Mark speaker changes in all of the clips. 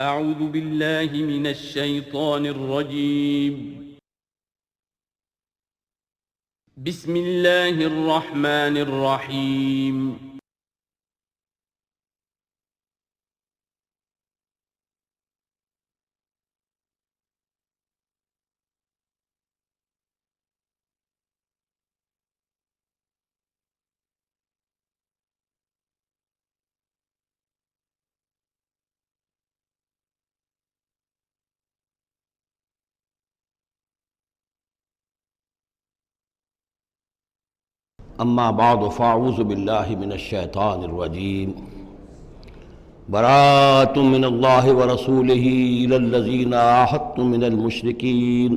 Speaker 1: اعوذ باللہ من الشیطان الرجیم بسم اللہ الرحمن الرحیم
Speaker 2: اما بعد فاعوذ باللہ من الشیطان الرجیم براۃ من اللہ ورسولہ الی الذین عاہدتم من المشرکین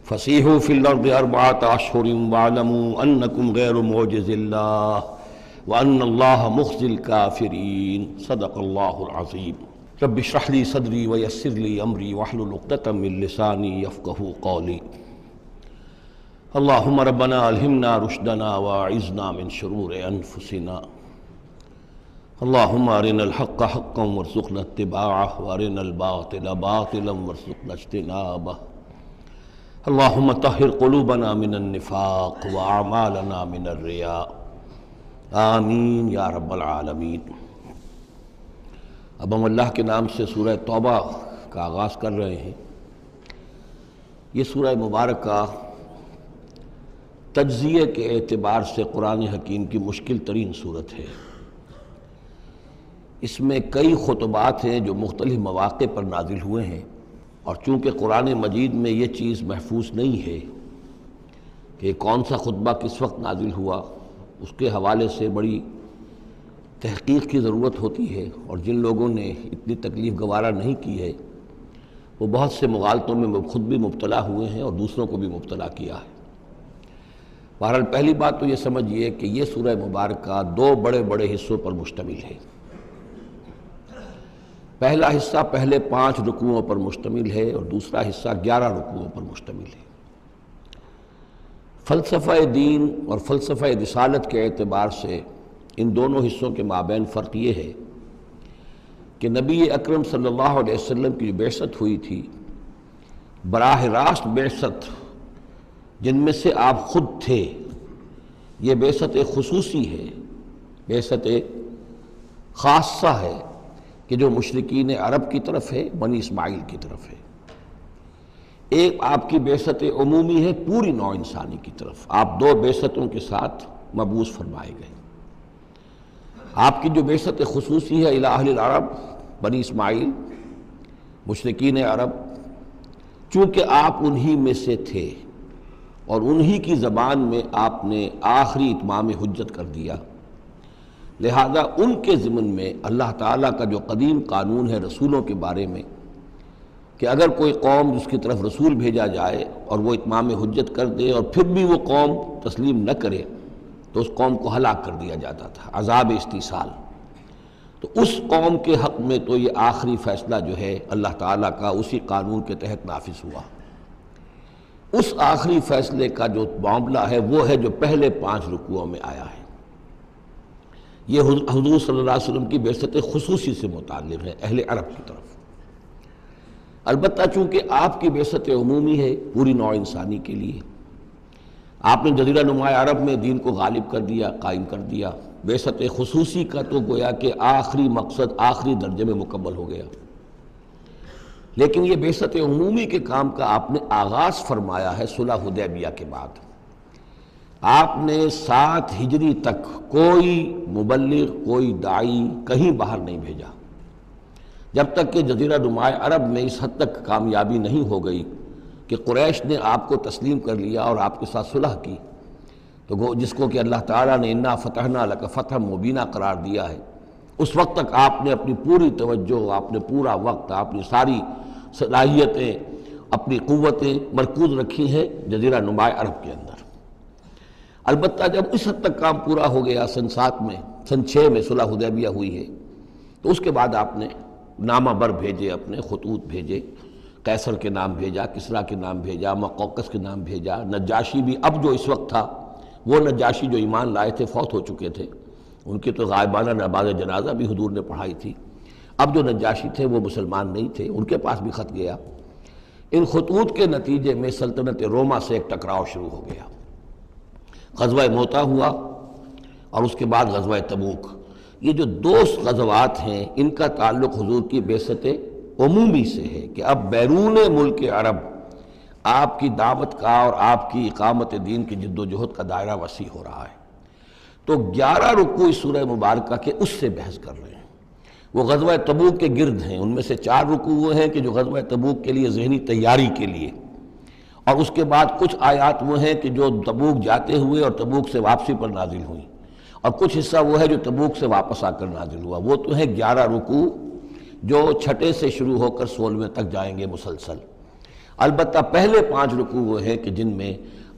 Speaker 2: فسیحوا فی الارض اربعۃ اشہر واعلموا انکم غیر معجز اللہ وان اللہ مخزی الکافرین صدق اللہ العظیم رب اشرح لی صدری ویسر لی امری واحلل عقدۃ من لسانی یفقہوا قولی اللہم ربنا الہمنا رشدنا واعذنا من شرور انفسنا اللہم ارنا الحق حقا وارزقنا اتباعہ وارنا الباطل باطلا وارزقنا اجتنابہ اللہم طہر قلوبنا من النفاق واعمالنا من الرياء آمین یا رب العالمین۔ اب ہم اللہ کے نام سے سورہ توبہ کا آغاز کر رہے ہیں۔ یہ سورہ مبارکہ تجزیے کے اعتبار سے قرآن حکیم کی مشکل ترین صورت ہے۔ اس میں کئی خطبات ہیں جو مختلف مواقع پر نازل ہوئے ہیں، اور چونکہ قرآن مجید میں یہ چیز محفوظ نہیں ہے کہ کون سا خطبہ کس وقت نازل ہوا، اس کے حوالے سے بڑی تحقیق کی ضرورت ہوتی ہے، اور جن لوگوں نے اتنی تکلیف گوارا نہیں کی ہے وہ بہت سے مغالطوں میں خود بھی مبتلا ہوئے ہیں اور دوسروں کو بھی مبتلا کیا ہے۔ بہرحال پہلی بات تو یہ سمجھیے کہ یہ سورہ مبارکہ دو بڑے بڑے حصوں پر مشتمل ہے۔ پہلا حصہ پہلے 5 رکوعوں پر مشتمل ہے اور دوسرا حصہ 11 رکوعوں پر مشتمل ہے۔ فلسفہ دین اور فلسفہ رسالت کے اعتبار سے ان دونوں حصوں کے مابین فرق یہ ہے کہ نبی اکرم صلی اللہ علیہ وسلم کی جو بعثت ہوئی تھی، براہ راست بعثت جن میں سے آپ خود تھے، یہ بعثت خصوصی ہے، بعثت خاصہ ہے کہ جو مشرکین عرب کی طرف ہے، بنی اسماعیل کی طرف ہے۔ ایک آپ کی بعثت عمومی ہے پوری نوع انسانی کی طرف۔ آپ دو بعثتوں کے ساتھ مبعوث فرمائے گئے۔ آپ کی جو بعثت خصوصی ہے الی اہل العرب، بنی اسماعیل، مشرکین عرب، چونکہ آپ انہی میں سے تھے اور انہی کی زبان میں آپ نے آخری اتمام حجت کر دیا، لہذا ان کے ضمن میں اللہ تعالیٰ کا جو قدیم قانون ہے رسولوں کے بارے میں کہ اگر کوئی قوم جس کی طرف رسول بھیجا جائے اور وہ اتمام حجت کر دے اور پھر بھی وہ قوم تسلیم نہ کرے تو اس قوم کو ہلاک کر دیا جاتا تھا، عذاب استیصال۔ تو اس قوم کے حق میں تو یہ آخری فیصلہ جو ہے اللہ تعالیٰ کا اسی قانون کے تحت نافذ ہوا۔ اس آخری فیصلے کا جو معاملہ ہے وہ ہے جو پہلے 5 رکوعوں میں آیا ہے۔ یہ حضور صلی اللہ علیہ وسلم کی بعثت خصوصی سے متعلق ہے اہل عرب کی طرف۔ البتہ چونکہ آپ کی بعثت عمومی ہے پوری نوع انسانی کے لیے، آپ نے جزیرہ نما عرب میں دین کو غالب کر دیا، قائم کر دیا۔ بعثت خصوصی کا تو گویا کہ آخری مقصد آخری درجے میں مکمل ہو گیا، لیکن یہ بعثت عمومی کے کام کا آپ نے آغاز فرمایا ہے صلح حدیبیہ کے بعد۔ آپ نے 7 ہجری تک کوئی مبلغ، کوئی داعی کہیں باہر نہیں بھیجا، جب تک کہ جزیرہ نما عرب میں اس حد تک کامیابی نہیں ہو گئی کہ قریش نے آپ کو تسلیم کر لیا اور آپ کے ساتھ صلح کی، تو جس کو کہ اللہ تعالیٰ نے انا فتحنا لک فتحا مبینا قرار دیا ہے، اس وقت تک آپ نے اپنی پوری توجہ، آپ نے پورا وقت، اپنی ساری صلاحیتیں، اپنی قوتیں مرکوز رکھی ہیں جزیرہ نما عرب کے اندر۔ البتہ جب اس حد تک کام پورا ہو گیا سن 7 میں، سن 6 میں صلح حدیبیہ ہوئی ہے، تو اس کے بعد آپ نے نامہ بر بھیجے، اپنے خطوط بھیجے، قیصر کے نام بھیجا، کسریٰ کے نام بھیجا، مقوقس کے نام بھیجا، نجاشی بھی اب جو اس وقت تھا، وہ نجاشی جو ایمان لائے تھے فوت ہو چکے تھے، ان کی تو غائبانہ نماز جنازہ بھی حضور نے پڑھائی تھی۔ اب جو نجاشی تھے وہ مسلمان نہیں تھے، ان کے پاس بھی خط گیا۔ ان خطوط کے نتیجے میں سلطنت روما سے ایک ٹکراؤ شروع ہو گیا۔ غزوہ موتا ہوا اور اس کے بعد غزوہ تبوک۔ یہ جو دو غزوات ہیں ان کا تعلق حضور کی بعثت عمومی سے ہے کہ اب بیرون ملک عرب آپ کی دعوت کا اور آپ کی اقامت دین کی جد و جہد کا دائرہ وسیع ہو رہا ہے۔ تو 11 رکوع اس سورہ مبارکہ کے اس سے بحث کر رہے ہیں، وہ غزوہ تبوک کے گرد ہیں۔ ان میں سے 4 رکوع وہ ہیں کہ جو غزوہ تبوک کے لیے ذہنی تیاری کے لیے، اور اس کے بعد کچھ آیات وہ ہیں کہ جو تبوک جاتے ہوئے اور تبوک سے واپسی پر نازل ہوئیں، اور کچھ حصہ وہ ہے جو تبوک سے واپس آ کر نازل ہوا۔ وہ تو ہیں 11 رکوع جو 6 سے شروع ہو کر 16 تک جائیں گے مسلسل۔ البتہ پہلے 5 رکوع وہ ہیں کہ جن میں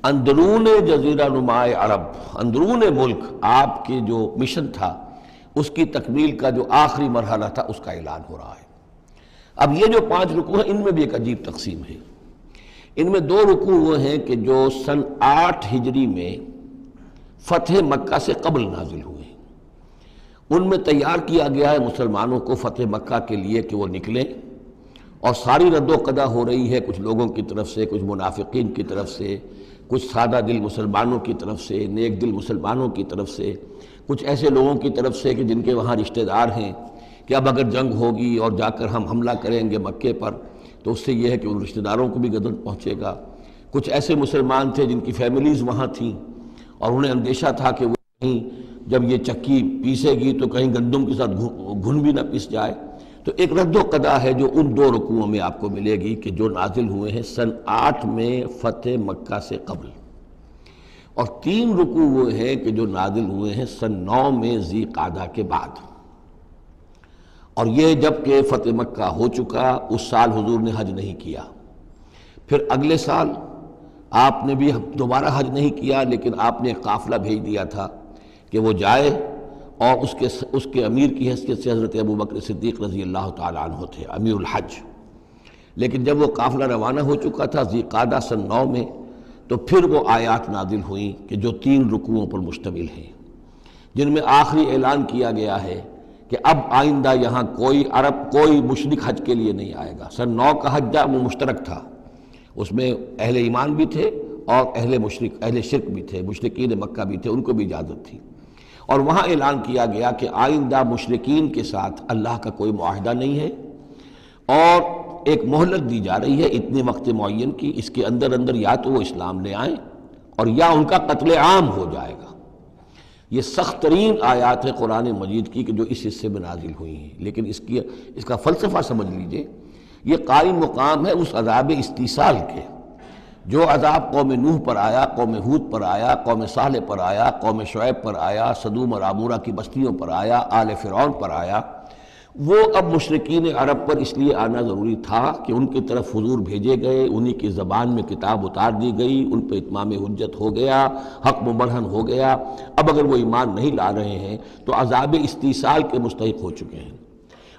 Speaker 2: اندرون جزیرہ نما عرب، اندرون ملک آپ کے جو مشن تھا اس کی تکمیل کا جو آخری مرحلہ تھا اس کا اعلان ہو رہا ہے۔ اب یہ جو 5 رکوع ہیں ان میں بھی ایک عجیب تقسیم ہے۔ ان میں 2 رکوع وہ ہیں کہ جو سن 8 ہجری میں فتح مکہ سے قبل نازل ہوئے، ان میں تیار کیا گیا ہے مسلمانوں کو فتح مکہ کے لیے کہ وہ نکلیں، اور ساری رد و قدا ہو رہی ہے کچھ لوگوں کی طرف سے، کچھ منافقین کی طرف سے، کچھ سادہ دل مسلمانوں کی طرف سے، نیک دل مسلمانوں کی طرف سے، کچھ ایسے لوگوں کی طرف سے کہ جن کے وہاں رشتہ دار ہیں کہ اب اگر جنگ ہوگی اور جا کر ہم حملہ کریں گے مکے پر تو اس سے یہ ہے کہ ان رشتہ داروں کو بھی غضب پہنچے گا۔ کچھ ایسے مسلمان تھے جن کی فیملیز وہاں تھیں اور انہیں اندیشہ تھا کہ وہ کہیں جب یہ چکی پیسے گی تو کہیں گندم کے ساتھ گھن بھی نہ پیس جائے۔ تو ایک رد و قدا ہے جو ان 2 رکوعوں میں آپ کو ملے گی کہ جو نازل ہوئے ہیں سن 8 میں فتح مکہ سے قبل، اور 3 رکوع وہ ہیں کہ جو نازل ہوئے ہیں سن 9 میں ذی قعدہ کے بعد۔ اور یہ جب کہ فتح مکہ ہو چکا، اس سال حضور نے حج نہیں کیا، پھر اگلے سال آپ نے بھی دوبارہ حج نہیں کیا، لیکن آپ نے ایک قافلہ بھیج دیا تھا کہ وہ جائے، اور اس کے امیر کی حیثیت سے حضرت ابوبکر صدیق رضی اللہ تعالیٰ عنہ تھے امیر الحج۔ لیکن جب وہ قافلہ روانہ ہو چکا تھا ذی قعدہ سن 9 میں، تو پھر وہ آیات نازل ہوئیں کہ جو 3 رکوعوں پر مشتمل ہیں، جن میں آخری اعلان کیا گیا ہے کہ اب آئندہ یہاں کوئی عرب کوئی مشرک حج کے لیے نہیں آئے گا۔ سن 9 کا حج وہ مشترک تھا، اس میں اہل ایمان بھی تھے اور اہل شرک بھی تھے، مشرکین مکہ بھی تھے، ان کو بھی اجازت تھی۔ اور وہاں اعلان کیا گیا کہ آئندہ مشرکین کے ساتھ اللہ کا کوئی معاہدہ نہیں ہے، اور ایک مہلت دی جا رہی ہے اتنے وقت معین کی، اس کے اندر یا تو وہ اسلام لے آئیں اور یا ان کا قتل عام ہو جائے گا۔ یہ سخت ترین آیات ہے قرآن مجید کی کہ جو اس حصے میں نازل ہوئی ہیں، لیکن اس کا فلسفہ سمجھ لیجئے، یہ قائم مقام ہے اس عذاب استیصال کے جو عذاب قوم نوح پر آیا، قوم ہود پر آیا، قوم صالح پر آیا، قوم شعیب پر آیا، سدوم اور عمورہ کی بستیوں پر آیا، آل فرعون پر آیا۔ وہ اب مشرکین عرب پر اس لیے آنا ضروری تھا کہ ان کی طرف حضور بھیجے گئے، انہی کی زبان میں کتاب اتار دی گئی، ان پہ اتمام حجت ہو گیا، حق مبرہن ہو گیا۔ اب اگر وہ ایمان نہیں لا رہے ہیں تو عذاب استیصال کے مستحق ہو چکے ہیں۔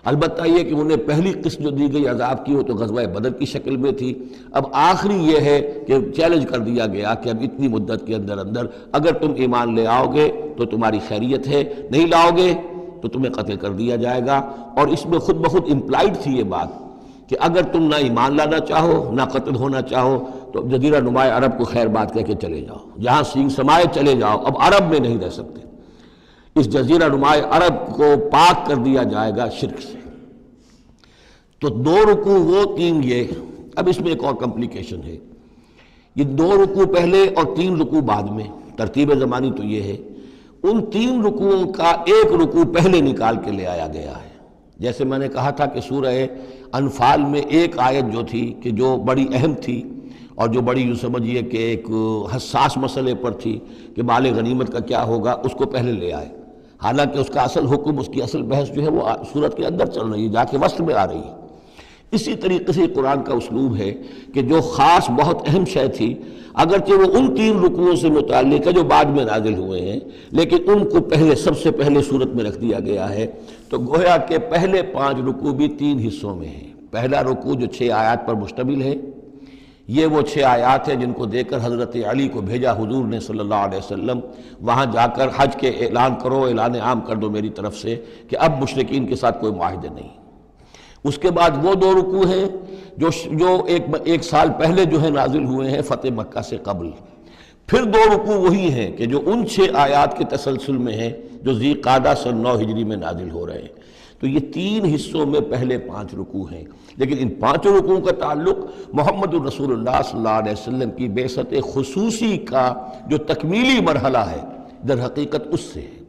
Speaker 2: البتہ یہ کہ انہیں پہلی قسط جو دی گئی عذاب کی وہ تو غزوہ بدر کی شکل میں تھی، اب آخری یہ ہے کہ چیلنج کر دیا گیا کہ اب اتنی مدت کے اندر اگر تم ایمان لے آؤ گے تو تمہاری خیریت ہے، نہیں لاؤ گے تو تمہیں قتل کر دیا جائے گا۔ اور اس میں خود بخود امپلائڈ تھی یہ بات کہ اگر تم نہ ایمان لانا چاہو نہ قتل ہونا چاہو تو جزیرہ نما عرب کو خیر بات کہہ کے چلے جاؤ، جہاں سینگ سمائے چلے جاؤ، اب عرب میں نہیں رہ سکتے۔ اس جزیرہ نما عرب کو پاک کر دیا جائے گا شرک سے۔ تو 2 رکوع وہ 3 یہ۔ اب اس میں ایک اور کمپلیکیشن ہے، یہ 2 رکوع پہلے اور 3 رکوع بعد میں، ترتیب زمانی تو یہ ہے، ان 3 رکوعوں کا ایک رکوع پہلے نکال کے لے آیا گیا ہے۔ جیسے میں نے کہا تھا کہ سورہ انفال میں ایک آیت جو تھی کہ جو بڑی اہم تھی اور جو بڑی یوں سمجھیے کہ ایک حساس مسئلے پر تھی کہ مال غنیمت کا کیا ہوگا، اس کو پہلے لے آئے، حالانکہ اس کا اصل حکم، اس کی اصل بحث جو ہے وہ سورت کے اندر چل رہی ہے، جا کے وسط میں آ رہی ہے۔ اسی طریقے سے قرآن کا اسلوب ہے کہ جو خاص بہت اہم شے تھی، اگرچہ وہ ان 3 رکوعوں سے متعلق ہے جو بعد میں نازل ہوئے ہیں، لیکن ان کو پہلے سب سے پہلے صورت میں رکھ دیا گیا ہے۔ تو گویا کہ پہلے 5 رکوع بھی 3 حصوں میں ہیں۔ پہلا رکوع جو 6 آیات پر مشتمل ہے، یہ وہ 6 آیات ہیں جن کو دے کر حضرت علی کو بھیجا حضور نے صلی اللہ علیہ وسلم، وہاں جا کر حج کے اعلان کرو، اعلان عام کر دو میری طرف سے کہ اب مشرکین کے ساتھ کوئی معاہدے نہیں۔ اس کے بعد وہ 2 رکوع ہیں جو ایک سال پہلے جو ہے نازل ہوئے ہیں فتح مکہ سے قبل. پھر 2 رکوع وہی ہیں کہ جو ان 6 آیات کے تسلسل میں ہیں جو ذی قعدہ سن 9 ہجری میں نازل ہو رہے ہیں. تو یہ 3 حصوں میں پہلے 5 رکوع ہیں، لیکن ان 5 رکوعوں کا تعلق محمد الرسول اللہ صلی اللہ علیہ وسلم کی بعثت خصوصی کا جو تکمیلی مرحلہ ہے در حقیقت اس سے ہے.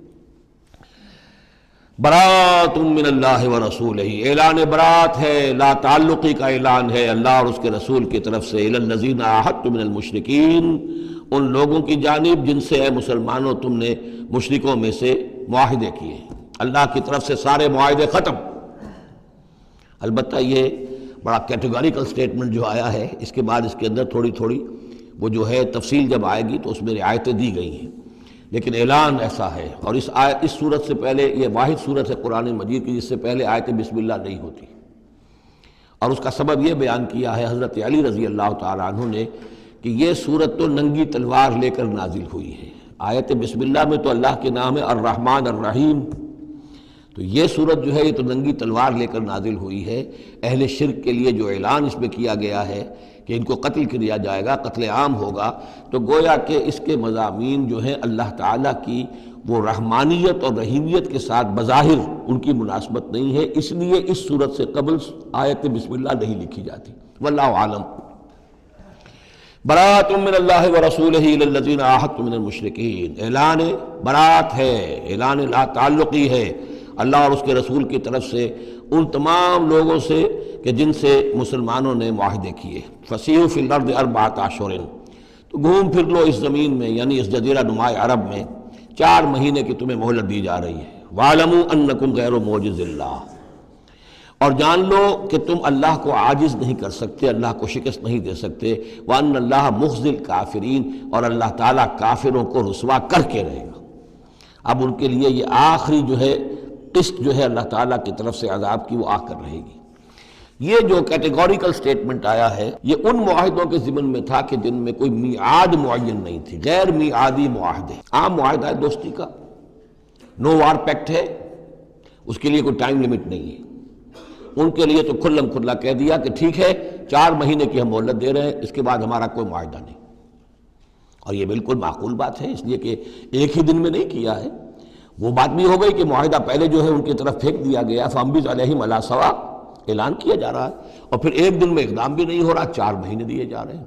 Speaker 2: برات من اللہ ورسولہ، اعلان برات ہے، لا تعلقی کا اعلان ہے اللہ اور اس کے رسول کی طرف سے. الی الذین عاہدتم من المشرکین، ان لوگوں کی جانب جن سے اے مسلمانوں تم نے مشرکوں میں سے معاہدے کیے. اللہ کی طرف سے سارے معاہدے ختم. البتہ یہ بڑا کیٹیگوریکل سٹیٹمنٹ جو آیا ہے، اس کے بعد اس کے اندر تھوڑی تھوڑی وہ جو ہے تفصیل جب آئے گی تو اس میں رعایتیں دی گئی ہیں، لیکن اعلان ایسا ہے. اور اس صورت سے پہلے، یہ واحد صورت ہے قرآن مجید کی جس سے پہلے آیت بسم اللہ نہیں ہوتی. اور اس کا سبب یہ بیان کیا ہے حضرت علی رضی اللہ تعالیٰ عنہ نے کہ یہ صورت تو ننگی تلوار لے کر نازل ہوئی ہے. آیت بسم اللہ میں تو اللہ کے نام ہے الرحمن الرحیم، تو یہ صورت جو ہے یہ تو ننگی تلوار لے کر نازل ہوئی ہے. اہل شرک کے لیے جو اعلان اس میں کیا گیا ہے کہ ان کو قتل کیا جائے گا، قتل عام ہوگا، تو گویا کہ اس کے مضامین جو ہیں اللہ تعالیٰ کی وہ رحمانیت اور رحیمیت کے ساتھ بظاہر ان کی مناسبت نہیں ہے، اس لیے اس صورت سے قبل آیت بسم اللہ نہیں لکھی جاتی. واللہ عالم. برات من اللہ ورسولہ الی الذین عاہدتم من المشرکین، اعلان برات ہے، اعلان لا تعلقی ہے اللہ اور اس کے رسول کی طرف سے ان تمام لوگوں سے کہ جن سے مسلمانوں نے معاہدے کیے. فسیحوا فی الارض 4 اشہر، تو گھوم پھر لو اس زمین میں یعنی اس جزیرہ نما عرب میں 4 مہینے کی تمہیں مہلت دی جا رہی ہے. وَاعْلَمُوا أَنَّكُمْ غَيْرُ مُعْجِزِ اللَّهِ، اور جان لو کہ تم اللہ کو عاجز نہیں کر سکتے، اللہ کو شکست نہیں دے سکتے. وَأَنَّ اللَّهَ مُخْزِي الْكَافِرِينَ، اور اللہ تعالیٰ کافروں کو رسوا کر کے رہے گا. اب ان کے لیے یہ آخری جو ہے قسط جو ہے اللہ تعالیٰ کی طرف سے عذاب کی وہ آ کر رہے گی. یہ جو کیٹیگوریکل سٹیٹمنٹ آیا ہے یہ ان معاہدوں کے ضمن میں تھا کہ جن میں کوئی میعاد معین نہیں تھی، غیر میعادی معاہدے. عام معاہدہ ہے دوستی کا، نو وار پیکٹ ہے، اس کے لیے کوئی ٹائم لمٹ نہیں ہے. ان کے لیے تو کھلم کھلا کہہ دیا کہ ٹھیک ہے 4 مہینے کی ہم مہلت دے رہے ہیں، اس کے بعد ہمارا کوئی معاہدہ نہیں. اور یہ بالکل معقول بات ہے، اس لیے کہ ایک ہی دن میں نہیں کیا ہے. وہ بات بھی ہو گئی کہ معاہدہ پہلے جو ہے ان کی طرف پھینک دیا گیا، فَأَنبِذْ عَلَيْهِمْ عَلَىٰ سَوَاءٍ، اعلان کیا جا رہا ہے، اور پھر ایک دن میں اقدام بھی نہیں ہو رہا، 4 مہینے دیے جا رہے ہیں.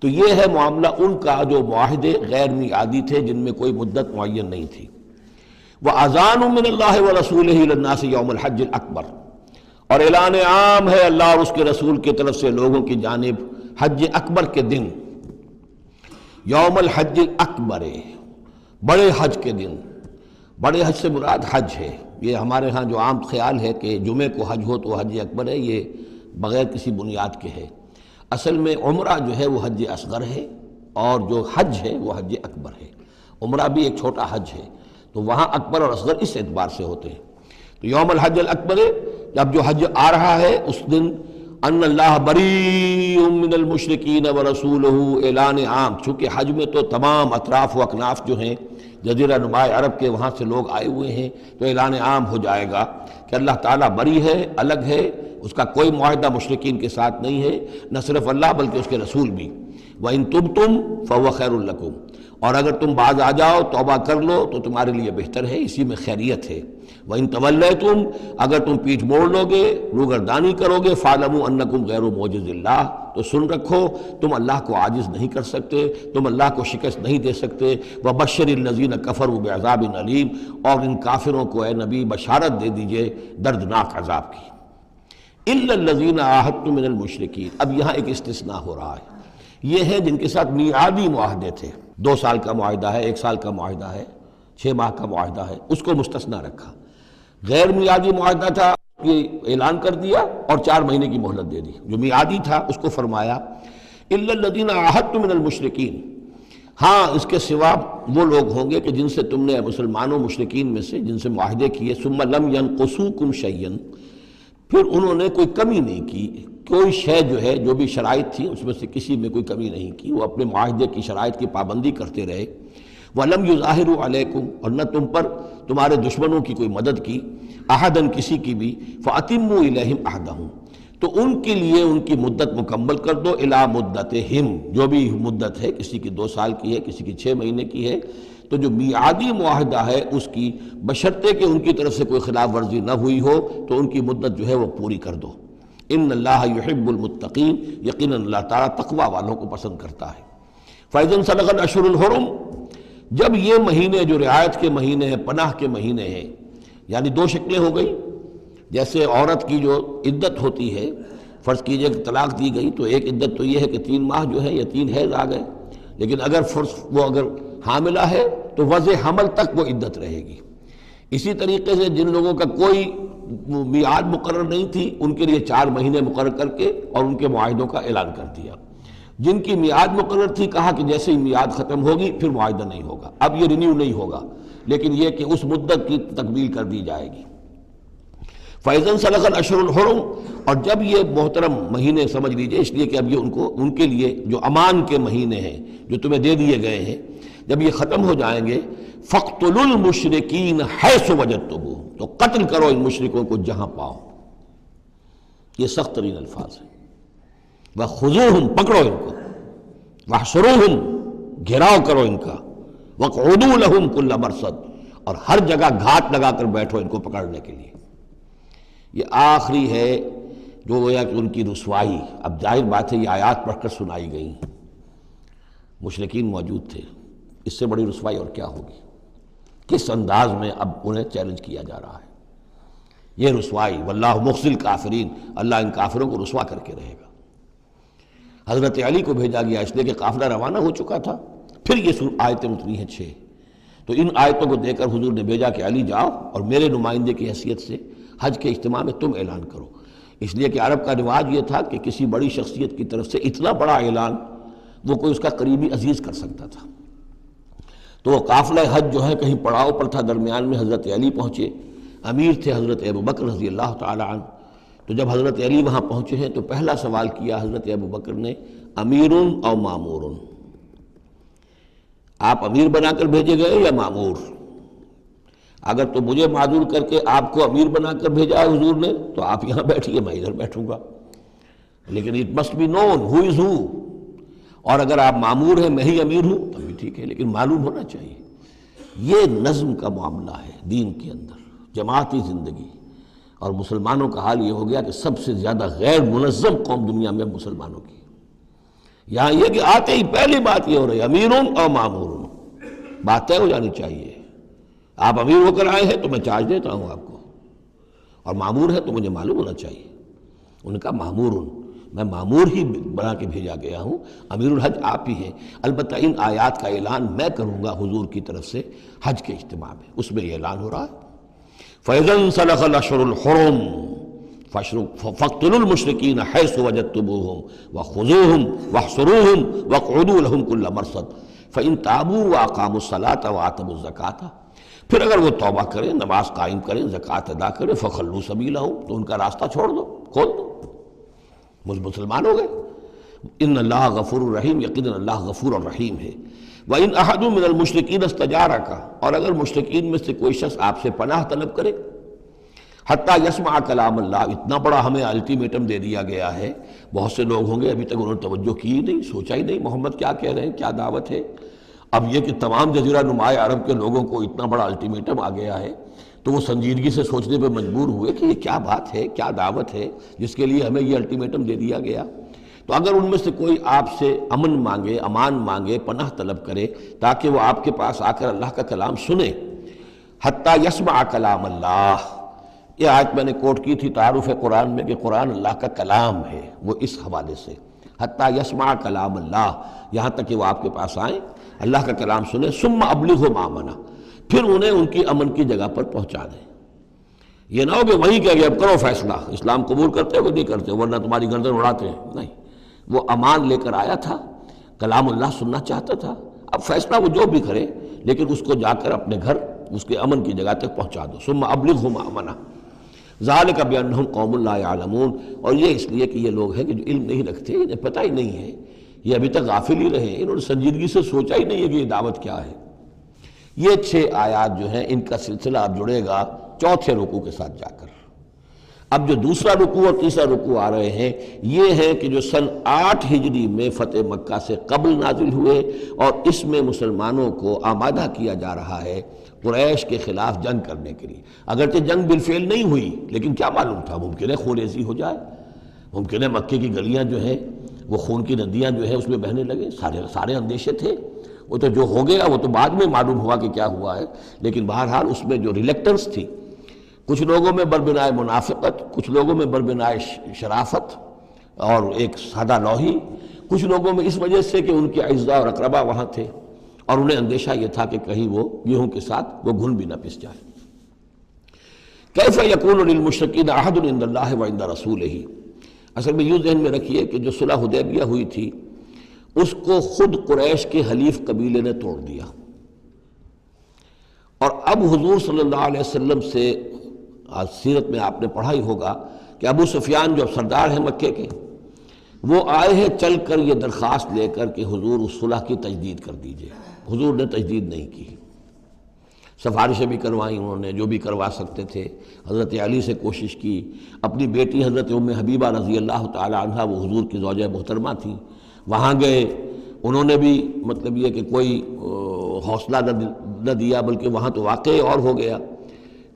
Speaker 2: تو یہ ہے معاملہ ان کا جو معاہدے غیر میعادی تھے جن میں کوئی مدت معین نہیں تھی. وَأَذَانٌ مِّنَ اللَّهِ وَرَسُولِهِ إِلَى النَّاسِ يَوْمَ الْحَجِّ الْأَكْبَرِ، اور اعلان عام ہے اللہ اور اس کے رسول کی طرف سے لوگوں کی جانب حج اکبر کے دن. یوم الحج الاکبر، بڑے حج کے دن. بڑے حج سے مراد حج ہے. یہ ہمارے ہاں جو عام خیال ہے کہ جمعے کو حج ہو تو حج اکبر ہے، یہ بغیر کسی بنیاد کے ہے. اصل میں عمرہ جو ہے وہ حج اصغر ہے، اور جو حج ہے وہ حج اکبر ہے. عمرہ بھی ایک چھوٹا حج ہے، تو وہاں اکبر اور اصغر اس اعتبار سے ہوتے ہیں. تو یوم الحج الاکبر، جب جو حج آ رہا ہے اس دن ان اللہ بریء من المشرکین ورسولہ، اعلان عام. چونکہ حج میں تو تمام اطراف و اکناف جو ہیں جزیرہ نما عرب کے وہاں سے لوگ آئے ہوئے ہیں، تو اعلان عام ہو جائے گا کہ اللہ تعالیٰ بری ہے، الگ ہے، اس کا کوئی معاہدہ مشرکین کے ساتھ نہیں ہے، نہ صرف اللہ بلکہ اس کے رسول بھی. وَإِن تُبْتُمْ فَهُوَ خَيْرٌ لَكُمْ، اور اگر تم باز آ جاؤ، توبہ کر لو تو تمہارے لیے بہتر ہے، اسی میں خیریت ہے. وَإِن تَوَلَّيْتُمْ، اگر تم پیٹھ موڑ لو گے، روگردانی کرو گے، فَاعْلَمُوا أَنَّكُمْ غَيْرُ مُعْجِزِ اللَّهِ، تو سن رکھو تم اللہ کو عاجز نہیں کر سکتے، تم اللہ کو شکست نہیں دے سکتے. وَبَشِّرِ الَّذِينَ كَفَرُوا بِعَذَابٍ أَلِيمٍ، اور ان کافروں کو اے نبی بشارت دے دیجئے دردناک عذاب کی. إِلَّا الَّذِينَ عَاهَدتُّم مِّنَ الْمُشْرِكِينَ، اب یہاں ایک استثناء ہو رہا ہے. یہ ہے جن کے ساتھ میعادی معاہدے تھے، 2 سال کا معاہدہ ہے، 1 سال کا معاہدہ ہے، 6 ماہ کا معاہدہ ہے، اس کو مستثنیٰ رکھا. غیر میعادی معاہدہ تھا، یہ اعلان کر دیا اور 4 مہینے کی مہلت دے دی. جو میعادی تھا اس کو فرمایا إِلَّا الَّذِينَ عَاهَدتُّم مِّنَ الْمُشْرِكِينَ، ہاں اس کے سوا وہ لوگ ہوں گے کہ جن سے تم نے مسلمانوں مشرکین میں سے جن سے معاہدے کیے، ثُمَّ لَمْ يَنْقُصُوكُمْ شَيْئًا، پھر انہوں نے کوئی کمی نہیں کی، کوئی شے جو ہے جو بھی شرائط تھی اس میں سے کسی میں کوئی کمی نہیں کی، وہ اپنے معاہدے کی شرائط کی پابندی کرتے رہے. وَلَمْ يُظَاهِرُوا عَلَيْكُمْ، اور نہ تم پر تمہارے دشمنوں کی کوئی مدد کی، احدن کسی کی بھی، فَأَتِمُّوا إِلَيْهِمْ عَهْدَهُمْ، تو ان کے لیے ان کی مدت مکمل کر دو، اِلَى مُدَّتِهِمْ، جو بھی مدت ہے، کسی کی 2 سال کی ہے، کسی کی 6 مہینے کی ہے، تو جو میعادی معاہدہ ہے اس کی بشرطے کہ ان کی طرف سے کوئی خلاف ورزی نہ ہوئی ہو تو ان کی مدت جو ہے وہ پوری کر دو۔ ان اللہ یحب المتقین، یقیناً اللہ تعالیٰ تقوی والوں کو پسند کرتا ہے۔ فَإِذَا انسَلَخَ الْأَشْهُرُ الْحُرُمُ، جب یہ مہینے جو رعایت کے مہینے ہیں، پناہ کے مہینے ہیں، یعنی 2 شکلیں ہو گئی، جیسے عورت کی جو عدت ہوتی ہے، فرض کیجئے کہ طلاق دی گئی تو ایک عدت تو یہ ہے کہ 3 ماہ جو ہے یا 3 حیض آ گئے، لیکن اگر وہ اگر حاملہ ہے تو وضع حمل تک وہ عدت رہے گی۔ اسی طریقے سے جن لوگوں کا کوئی میعاد مقرر نہیں تھی ان کے لیے 4 مہینے مقرر کر کے اور ان کے معاہدوں کا اعلان کر دیا۔ جن کی میعاد مقرر تھی کہا کہ جیسے ہی میعاد ختم ہوگی پھر معاہدہ نہیں ہوگا، اب یہ رینیو نہیں ہوگا، لیکن یہ کہ اس مدت کی تکمیل کر دی جائے گی۔ فَإِذَا انسَلَخَ الْأَشْهُرُ الْحُرُمُ، اور جب یہ محترم مہینے سمجھ لیجئے، اس لیے کہ اب یہ ان کے لیے جو امان کے مہینے ہیں جو تمہیں دے دیے گئے ہیں، جب یہ ختم ہو جائیں گے، فَاقْتُلُوا الْمُشْرِكِينَ حَيْثُ وَجَدتُّمُوهُمْ، تو قتل کرو ان مشرکوں کو جہاں پاؤ۔ یہ سخت ترین الفاظ ہیں۔ وَخُذُوهُمْ، پکڑو ان کو، وَاحْصُرُوهُمْ، گھیراؤ کرو ان کا، وَاقْعُدُوا لَهُمْ كُلَّ مَرْصَدٍ، اور ہر جگہ گھات لگا کر بیٹھو ان کو پکڑنے کے لیے۔ یہ آخری ہے جو گویا کہ ان کی رسوائی، اب ظاہر بات ہے یہ آیات پڑھ کر سنائی گئیں، مشرکین موجود تھے، اس سے بڑی رسوائی اور کیا ہوگی؟ کس انداز میں اب انہیں چیلنج کیا جا رہا ہے؟ یہ رسوائی، واللہ مخزی الکافرین، اللہ ان کافروں کو رسوا کر کے رہے گا۔ حضرت علی کو بھیجا گیا اس لیے کہ قافلہ روانہ ہو چکا تھا، پھر یہ آیتیں اتری ہیں 6، تو ان آیتوں کو دے کر حضور نے بھیجا کہ علی جاؤ اور میرے نمائندے کی حیثیت سے حج کے اجتماع میں تم اعلان کرو، اس لیے کہ عرب کا رواج یہ تھا کہ کسی بڑی شخصیت کی طرف سے اتنا بڑا اعلان وہ کوئی اس کا قریبی عزیز کر سکتا تھا۔ تو وہ قافلہ حج جو ہے کہیں پڑاؤ پر تھا، درمیان میں حضرت علی پہنچے، امیر تھے حضرت ابوبکر رضی اللہ تعالی عنہ۔ تو جب حضرت علی وہاں پہنچے ہیں تو پہلا سوال کیا حضرت ابوبکر نے، امیر او مامور، آپ امیر بنا کر بھیجے گئے یا مامور؟ اگر تو مجھے معذور کر کے آپ کو امیر بنا کر بھیجا ہے حضور نے تو آپ یہاں بیٹھیے، میں ادھر بیٹھوں گا، لیکن اٹ مسٹ بی نون ہو از ہو، اور اگر آپ مامور ہیں میں ہی امیر ہوں تو بھی ٹھیک ہے، لیکن معلوم ہونا چاہیے۔ یہ نظم کا معاملہ ہے دین کے اندر، جماعتی زندگی، اور مسلمانوں کا حال یہ ہو گیا کہ سب سے زیادہ غیر منظم قوم دنیا میں مسلمانوں کی۔ یہاں یہ کہ آتے ہی پہلی بات یہ ہو رہی ہے امیرون اور مامورون، بات طے ہو جانی چاہیے۔ آپ امیر ہو کر آئے ہیں تو میں چارج دیتا ہوں آپ کو، اور مامور ہے تو مجھے معلوم ہونا چاہیے۔ ان کا مامورون، میں مامور ہی بنا کے بھیجا گیا ہوں، امیر الحج آپ ہی ہیں، البتہ ان آیات کا اعلان میں کروں گا حضور کی طرف سے حج کے اجتماع میں، اس میں یہ اعلان ہو رہا ہے۔ فَإِذَا انسَلَخَ الْأَشْهُرُ الْحُرُمُ فَاقْتُلُوا الْمُشْرِكِينَ حَيْثُ وَجَدتُّمُوهُمْ وَخُذُوهُمْ وَاحْصُرُوهُمْ وَاقْعُدُوا لَهُمْ كُلَّ مَرْصَدٍ فَإِن تَابُوا وَأَقَامُوا الصَّلَاةَ وَآتَوُا الزَّكَاةَ، پھر اگر وہ توبہ کریں، نماز قائم کریں، زکوٰۃ ادا کریں، فَخَلُّوا سَبِيلَهُمْ، تو ان کا راستہ چھوڑ دو، کھول دو، مسلمان ہو گئے۔ ان اللہ غفور الرحیم، یقیناً اللہ غفور الرحیم ہے۔ وَإِنْ أَحَدٌ مِّنَ الْمُشْرِكِينَ اسْتَجَارَكَ، اور اگر مشرکین میں سے کوئی شخص آپ سے پناہ طلب کرے، حتیٰ یسمع کلام اللہ، اتنا بڑا ہمیں الٹیمیٹم دے دیا گیا ہے، بہت سے لوگ ہوں گے ابھی تک انہوں نے توجہ کی نہیں، سوچا ہی نہیں محمد کیا کہہ رہے ہیں، کیا دعوت ہے۔ اب یہ کہ تمام جزیرہ نماء عرب کے لوگوں کو اتنا بڑا الٹیمیٹم آ گیا ہے تو وہ سنجیدگی سے سوچنے پہ مجبور ہوئے کہ یہ کیا بات ہے، کیا دعوت ہے جس کے لیے ہمیں یہ الٹیمیٹم دے دیا گیا۔ تو اگر ان میں سے کوئی آپ سے امن مانگے، امان مانگے، پناہ طلب کرے تاکہ وہ آپ کے پاس آ کر اللہ کا کلام سنے، حتیٰ یسمع کلام اللہ، یہ آیت میں نے کوٹ کی تھی تعارف قرآن میں کہ قرآن اللہ کا کلام ہے، وہ اس حوالے سے حتیٰ یسمع کلام اللہ، یہاں تک کہ وہ آپ کے پاس آئیں، اللہ کا کلام سنیں، ثم ابلغہ مامنا، پھر انہیں ان کی امن کی جگہ پر پہنچا دیں۔ یہ نہ ہو کہ وہیں کہہ گئے اب کرو فیصلہ، اسلام قبول کرتے ہو کہ نہیں کرتے، ورنہ تمہاری گردن اڑاتے ہیں، نہیں، وہ امان لے کر آیا تھا، کلام اللہ سننا چاہتا تھا، اب فیصلہ وہ جو بھی کرے لیکن اس کو جا کر اپنے گھر اس کے امن کی جگہ تک پہنچا دو۔ ثم ابلغہ مامنا ذالک بانہم قوم لا یعلمون، اور یہ اس لیے کہ یہ لوگ ہیں کہ جو علم نہیں رکھتے، انہیں پتہ ہی نہیں ہے، یہ ابھی تک غافل ہی رہے، انہوں نے سنجیدگی سے سوچا ہی نہیں ہے کہ یہ دعوت کیا ہے۔ یہ 6 آیات جو ہیں ان کا سلسلہ اب جڑے گا چوتھے رکوع کے ساتھ جا کر۔ اب جو دوسرا رکوع اور تیسرا رکوع آ رہے ہیں یہ ہیں کہ جو سن 8 ہجری میں فتح مکہ سے قبل نازل ہوئے، اور اس میں مسلمانوں کو آمادہ کیا جا رہا ہے قریش کے خلاف جنگ کرنے کے لیے۔ اگرچہ جنگ بالفعل نہیں ہوئی لیکن کیا معلوم تھا، ممکن ہے خونریزی ہو جائے، ممکن ہے مکے کی گلیاں جو ہیں وہ خون کی ندیاں جو ہیں اس میں بہنے لگے، سارے اندیشے تھے۔ وہ تو جو ہو گیا وہ تو بعد میں معلوم ہوا کہ کیا ہوا ہے، لیکن بہرحال اس میں جو ریلیکٹنس تھی، کچھ لوگوں میں بربنائے منافقت، کچھ لوگوں میں بربنائے شرافت اور ایک سادہ لوحی، کچھ لوگوں میں اس وجہ سے کہ ان کے اعزاء اور اقربا وہاں تھے اور انہیں اندیشہ یہ تھا کہ کہیں وہ گیہوں کے ساتھ وہ گھن بھی نہ پس جائے۔ کیف یکون للمشرکین عہد عند اللہ وعند رسولہ، اصل میں یوں ذہن میں رکھیے کہ جو صلح حدیبیہ ہوئی تھی اس کو خود قریش کے حلیف قبیلے نے توڑ دیا، اور اب حضور صلی اللہ علیہ وسلم سے سیرت میں آپ نے پڑھا ہی ہوگا کہ ابو سفیان جو سردار ہیں مکے کے، وہ آئے ہیں چل کر یہ درخواست لے کر کہ حضور اس صلح کی تجدید کر دیجئے۔ حضور نے تجدید نہیں کی، سفارشیں بھی کروائیں انہوں نے جو بھی کروا سکتے تھے، حضرت علی سے کوشش کی، اپنی بیٹی حضرت ام حبیبہ رضی اللہ تعالی عنہا وہ حضور کی زوجہ محترمہ تھی، وہاں گئے، انہوں نے بھی مطلب یہ کہ کوئی حوصلہ نہ دیا، بلکہ وہاں تو واقعی اور ہو گیا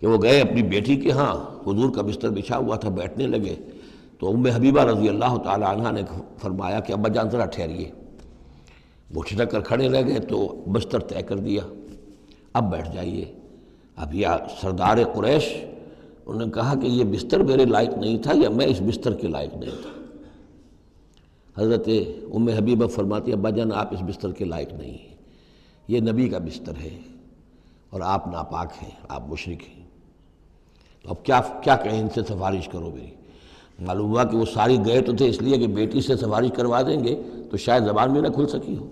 Speaker 2: کہ وہ گئے اپنی بیٹی کے ہاں، حضور کا بستر بچھا ہوا تھا، بیٹھنے لگے تو ام حبیبہ رضی اللہ تعالی عنہا نے فرمایا کہ ابا جان ذرا ٹھہریے، وہ ٹھٹک کر کھڑے رہ گئے تو بستر طے کر دیا، اب بیٹھ جائیے۔ اب یہ سردار قریش، انہوں نے کہا کہ یہ بستر میرے لائق نہیں تھا یا میں اس بستر کے لائق نہیں تھا۔ حضرت ام حبیبہ فرماتی ابا جان آپ اس بستر کے لائق نہیں ہیں، یہ نبی کا بستر ہے اور آپ ناپاک ہیں، آپ مشرک ہیں، تو اب کیا کہیں ان سے سفارش کرو میری۔ معلوم ہوا کہ وہ ساری گئے تو تھے اس لیے کہ بیٹی سے سفارش کروا دیں گے تو شاید زبان میں نہ کھل سکی ہو،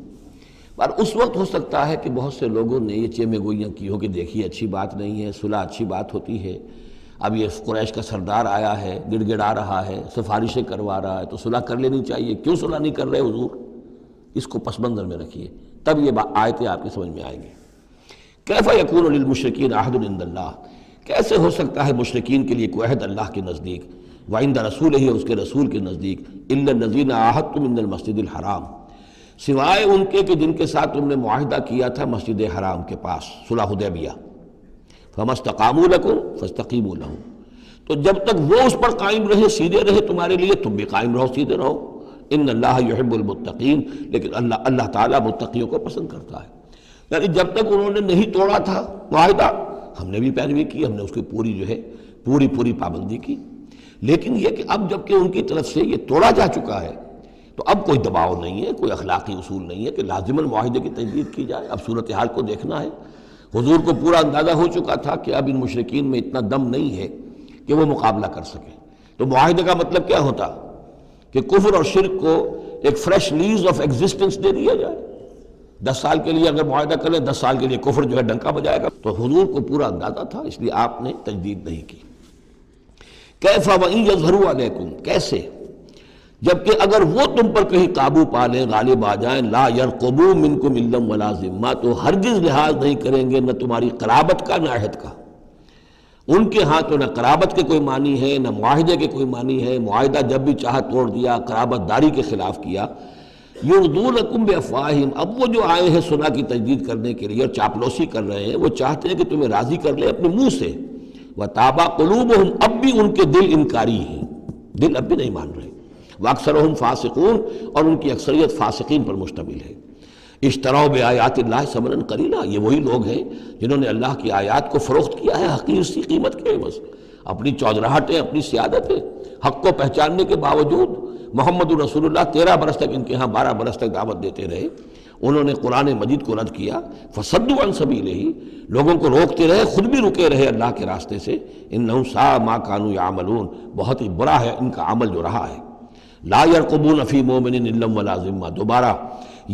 Speaker 2: پر اس وقت ہو سکتا ہے کہ بہت سے لوگوں نے یہ چیمے گوئیاں کی ہو کہ دیکھیے اچھی بات نہیں ہے، صلح اچھی بات ہوتی ہے، اب یہ قریش کا سردار آیا ہے، گڑ گڑا رہا ہے، سفارشیں کروا رہا ہے، تو صلح کر لینی چاہیے، کیوں صلح نہیں کر رہے حضور؟ اس کو پس منظر میں رکھیے، تب یہ آیتیں آپ کی سمجھ میں آئیں گی۔ کیف یکون للمشرکین عہد عند اللہ، کیسے ہو سکتا ہے مشرکین کے لیے کوئی عہد اللہ کے نزدیک، وعند رسولہ اور اس کے رسول کے نزدیک، الا الذین عاہدتم من المسجد الحرام، سوائے ان کے کہ جن کے ساتھ تم نے معاہدہ کیا تھا مسجد حرام کے پاس، صلح حدیبیہ، فما استقاموا لکم فاستقیموا لہم، تو جب تک وہ اس پر قائم رہے، سیدھے رہے تمہارے لیے، تم بھی قائم رہو، سیدھے رہو۔ ان اللہ یحب المتقین، لیکن اللہ تعالیٰ متقیوں کو پسند کرتا ہے۔ یعنی جب تک انہوں نے نہیں توڑا تھا معاہدہ، ہم نے بھی پیروی کی، ہم نے اس کی پوری جو ہے پوری پابندی کی، لیکن یہ کہ اب جب کہ ان کی طرف سے یہ توڑا جا چکا ہے تو اب کوئی دباؤ نہیں ہے، کوئی اخلاقی اصول نہیں ہے کہ لازماً معاہدے کی تجدید کی جائے، اب صورتحال کو دیکھنا ہے۔ حضور کو پورا اندازہ ہو چکا تھا کہ اب ان مشرکین میں اتنا دم نہیں ہے کہ وہ مقابلہ کر سکیں، تو معاہدے کا مطلب کیا ہوتا کہ کفر اور شرک کو ایک فریش لیز آف ایگزسٹنس دے دیا جائے۔ 10 سال کے لیے اگر معاہدہ کریں، 10 سال کے لیے کفر جو ہے ڈنکا بجائے گا، تو حضور کو پورا اندازہ تھا، اس لیے آپ نے تجدید نہیں کی۔ کیف وَإِن يَظْهَرُوا عَلَيْكُمْ، کیسے جبکہ اگر وہ تم پر کہیں قابو پا لیں، غالب آ جائیں، لا يرقبوا منکم الا ولا ذمہ، تو ہرگز لحاظ نہیں کریں گے نہ تمہاری قرابت کا نہ عہد کا۔ ان کے ہاں تو نہ قرابت کے کوئی معنی ہے نہ معاہدے کے کوئی معنی ہے، معاہدہ جب بھی چاہا توڑ دیا، قرابت داری کے خلاف کیا۔ یرضونکم بافواہہم، اب وہ جو آئے ہیں صلح کی تجدید کرنے کے لیے اور چاپلوسی کر رہے ہیں، وہ چاہتے ہیں کہ تمہیں راضی کر لیں اپنے منہ سے، وتابا قلوبہم، اب بھی ان کے دل انکاری ہیں، دل اب بھی نہیں مان رہے، واکثرہم فاسقون، اور ان کی اکثریت فاسقین پر مشتمل ہے۔ اشتروا بآیات اللہ ثمنا قلیلا، یہ وہی لوگ ہیں جنہوں نے اللہ کی آیات کو فروخت کیا ہے حقیر سی قیمت کے عوض، اپنی چودراہٹیں، اپنی سیادتیں، حق کو پہچاننے کے باوجود محمد رسول اللہ 13 برس تک ان کے ہاں 12 برس تک دعوت دیتے رہے، انہوں نے قرآن مجید کو رد کیا، فصدوا عن سبیلہ، لوگوں کو روکتے رہے، خود بھی رکے رہے اللہ کے راستے سے، انہم ساء ما کانوا یعملون، بہت ہی برا ہے ان کا عمل جو رہا ہے۔ لا یرقبون فی مومن الا ولا ذمہ، دوبارہ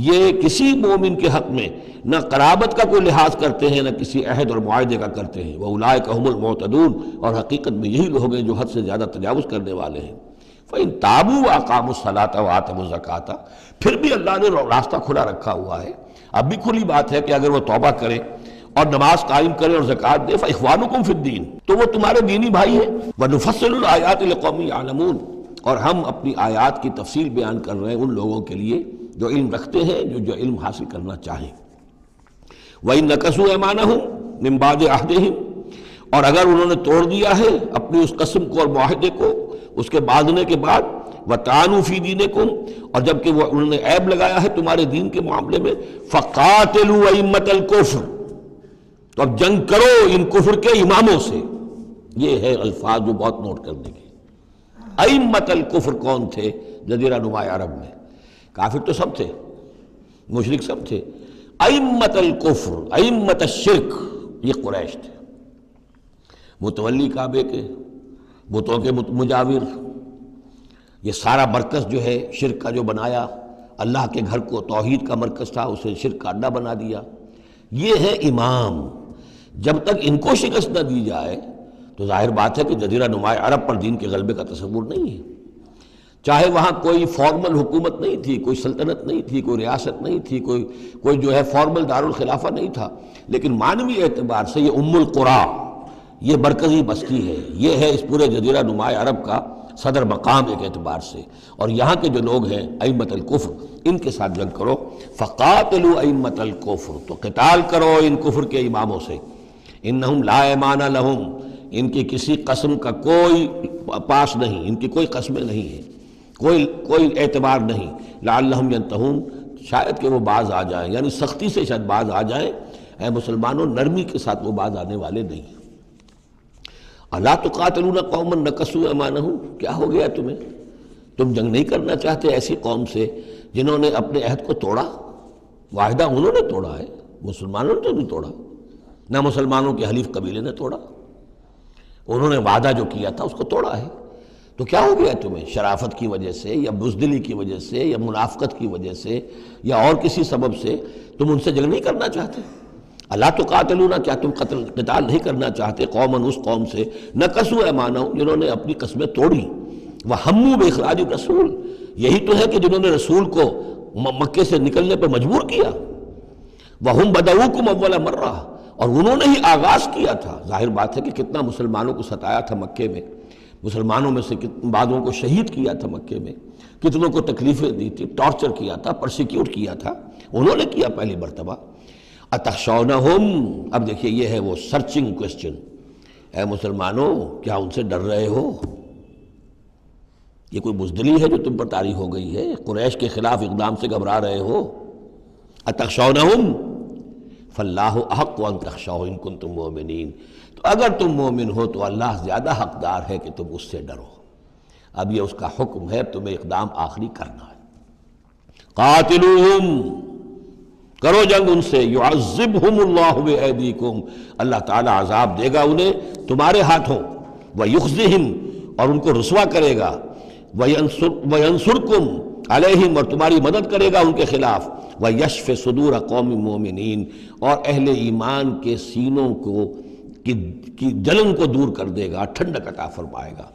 Speaker 2: یہ کسی مومن کے حق میں نہ قرابت کا کوئی لحاظ کرتے ہیں نہ کسی عہد اور معاہدے کا کرتے ہیں، وَأُولَٰئِکَ هُمُ الْمُعْتَدُونَ، اور حقیقت میں یہی لوگ ہیں جو حد سے زیادہ تجاوز کرنے والے ہیں۔ فَإِن تَابُوا وَأَقَامُوا الصَّلَاةَ وَآتَوُا الزَّكَاةَ، پھر بھی اللہ نے راستہ کھلا رکھا ہوا ہے، اب بھی کھلی بات ہے کہ اگر وہ توبہ کریں اور نماز قائم کریں اور زکوٰۃ دیں فاخوانکم فی الدین، تو وہ تمہارے دینی بھائی ہیں۔ ونفصل الآیات لقوم یعلمون، اور ہم اپنی آیات کی تفصیل بیان کر رہے ہیں ان لوگوں کے لیے جو علم رکھتے ہیں، جو علم حاصل کرنا چاہیں۔ وَإِن نَكَثُوا أَيْمَانَهُمْ مِن بَعْدِ عَهْدِهِمْ، اور اگر انہوں نے توڑ دیا ہے اپنی اس قسم کو اور معاہدے کو اس کے باندھنے کے بعد، وَطَعَنُوا فِي دِينِكُمْ، اور جبکہ وہ انہوں نے عیب لگایا ہے تمہارے دین کے معاملے میں، فَقَاتِلُوا أَئِمَّةَ الْكُفْرِ، تو اب جنگ کرو ان کفر کے اماموں سے۔ یہ ہے الفاظ جو بہت نوٹ کرنے کے۔ ائمۃ الکفر کون تھے جزیرہ نما عرب میں؟ کافر تو سب تھے، مشرک سب تھے۔ ائمۃ الکفر، ائمۃ الشرک، یہ قریش تھے، متولی کعبے کے، بتوں کے مجاور، یہ سارا مرکز جو ہے شرک کا جو بنایا، اللہ کے گھر کو توحید کا مرکز تھا اسے شرک کا اڈا بنا دیا۔ یہ ہے امام۔ جب تک ان کو شکست نہ دی جائے تو ظاہر بات ہے کہ جزیرہ نما عرب پر دین کے غلبے کا تصور نہیں ہے۔ چاہے وہاں کوئی فارمل حکومت نہیں تھی، کوئی سلطنت نہیں تھی، کوئی ریاست نہیں تھی، کوئی جو ہے فارمل دارالخلافہ نہیں تھا، لیکن معنوی اعتبار سے یہ ام القریٰ، یہ مرکزی بستی ہے، یہ ہے اس پورے جزیرہ نما عرب کا صدر مقام ایک اعتبار سے۔ اور یہاں کے جو لوگ ہیں ائمۃ الکفر، ان کے ساتھ جنگ کرو۔ فقاتلوا ائمۃ الکفر، تو قتال کرو ان کفر کے اماموں سے۔ انہم لا ایمان لہم، ان کی کسی قسم کا کوئی پاس نہیں، ان کی کوئی قسمیں نہیں ہیں، کوئی اعتبار نہیں۔ لعلہم ینتہون، شاید کہ وہ باز آ جائیں، یعنی سختی سے شاید باز آ جائیں۔ اے مسلمانوں، نرمی کے ساتھ وہ باز آنے والے نہیں ہیں۔ الا تقاتلون قوما نکثوا ایمانہم، کیا ہو گیا تمہیں؟ تم جنگ نہیں کرنا چاہتے ایسی قوم سے جنہوں نے اپنے عہد کو توڑا؟ معاہدہ انہوں نے توڑا ہے، مسلمانوں نے تو نہیں توڑا، نہ مسلمانوں کے حلیف قبیلے نے توڑا، انہوں نے وعدہ جو کیا تھا اس کو توڑا ہے۔ تو کیا ہو گیا تمہیں؟ شرافت کی وجہ سے یا بزدلی کی وجہ سے یا منافقت کی وجہ سے یا اور کسی سبب سے تم ان سے جنگ نہیں کرنا چاہتے؟ الا تقاتلون، کیا تم قتال نہیں کرنا چاہتے قوماً اس قوم سے نکثوا ایمانہم، جنہوں نے اپنی قسمیں توڑی، وہموا باخراج الرسول، یہی تو ہے کہ جنہوں نے رسول کو مکے سے نکلنے پر مجبور کیا، وہم بدؤکم اول مرہ، اور انہوں نے ہی آغاز کیا تھا۔ ظاہر بات ہے کہ کتنا مسلمانوں کو ستایا تھا مکے میں، مسلمانوں میں سے بعضوں کو شہید کیا تھا مکے میں، کتنوں کو تکلیفیں دی تھی، ٹارچر کیا تھا، پرسیکیوٹ کیا تھا، انہوں نے کیا پہلی مرتبہ۔ اتخشونہم، اب دیکھیے یہ ہے وہ سرچنگ کوسچن، اے مسلمانوں کیا ان سے ڈر رہے ہو؟ یہ کوئی بزدلی ہے جو تم پر طاری ہو گئی ہے؟ قریش کے خلاف اقدام سے گھبرا رہے ہو؟ اتخشونہم فاللہ احق ان تخشوہ ان کنتم مؤمنین، تو اگر تم مومن ہو تو اللہ زیادہ حقدار ہے کہ تم اس سے ڈرو۔ اب یہ اس کا حکم ہے، تمہیں اقدام آخری کرنا ہے۔ قاتلوہم، کرو جنگ ان سے، یعذبہم اللہ بایدیکم، اللہ تعالیٰ عذاب دے گا انہیں تمہارے ہاتھوں، ویخزہم، اور ان کو رسوا کرے گا، وینصرکم علیہم، اور تمہاری مدد کرے گا ان کے خلاف، ویشف صدور قوم مومنین، اور اہل ایمان کے سینوں کی جلن کو دور کر دے گا، ٹھنڈک عطا فرمائے گا۔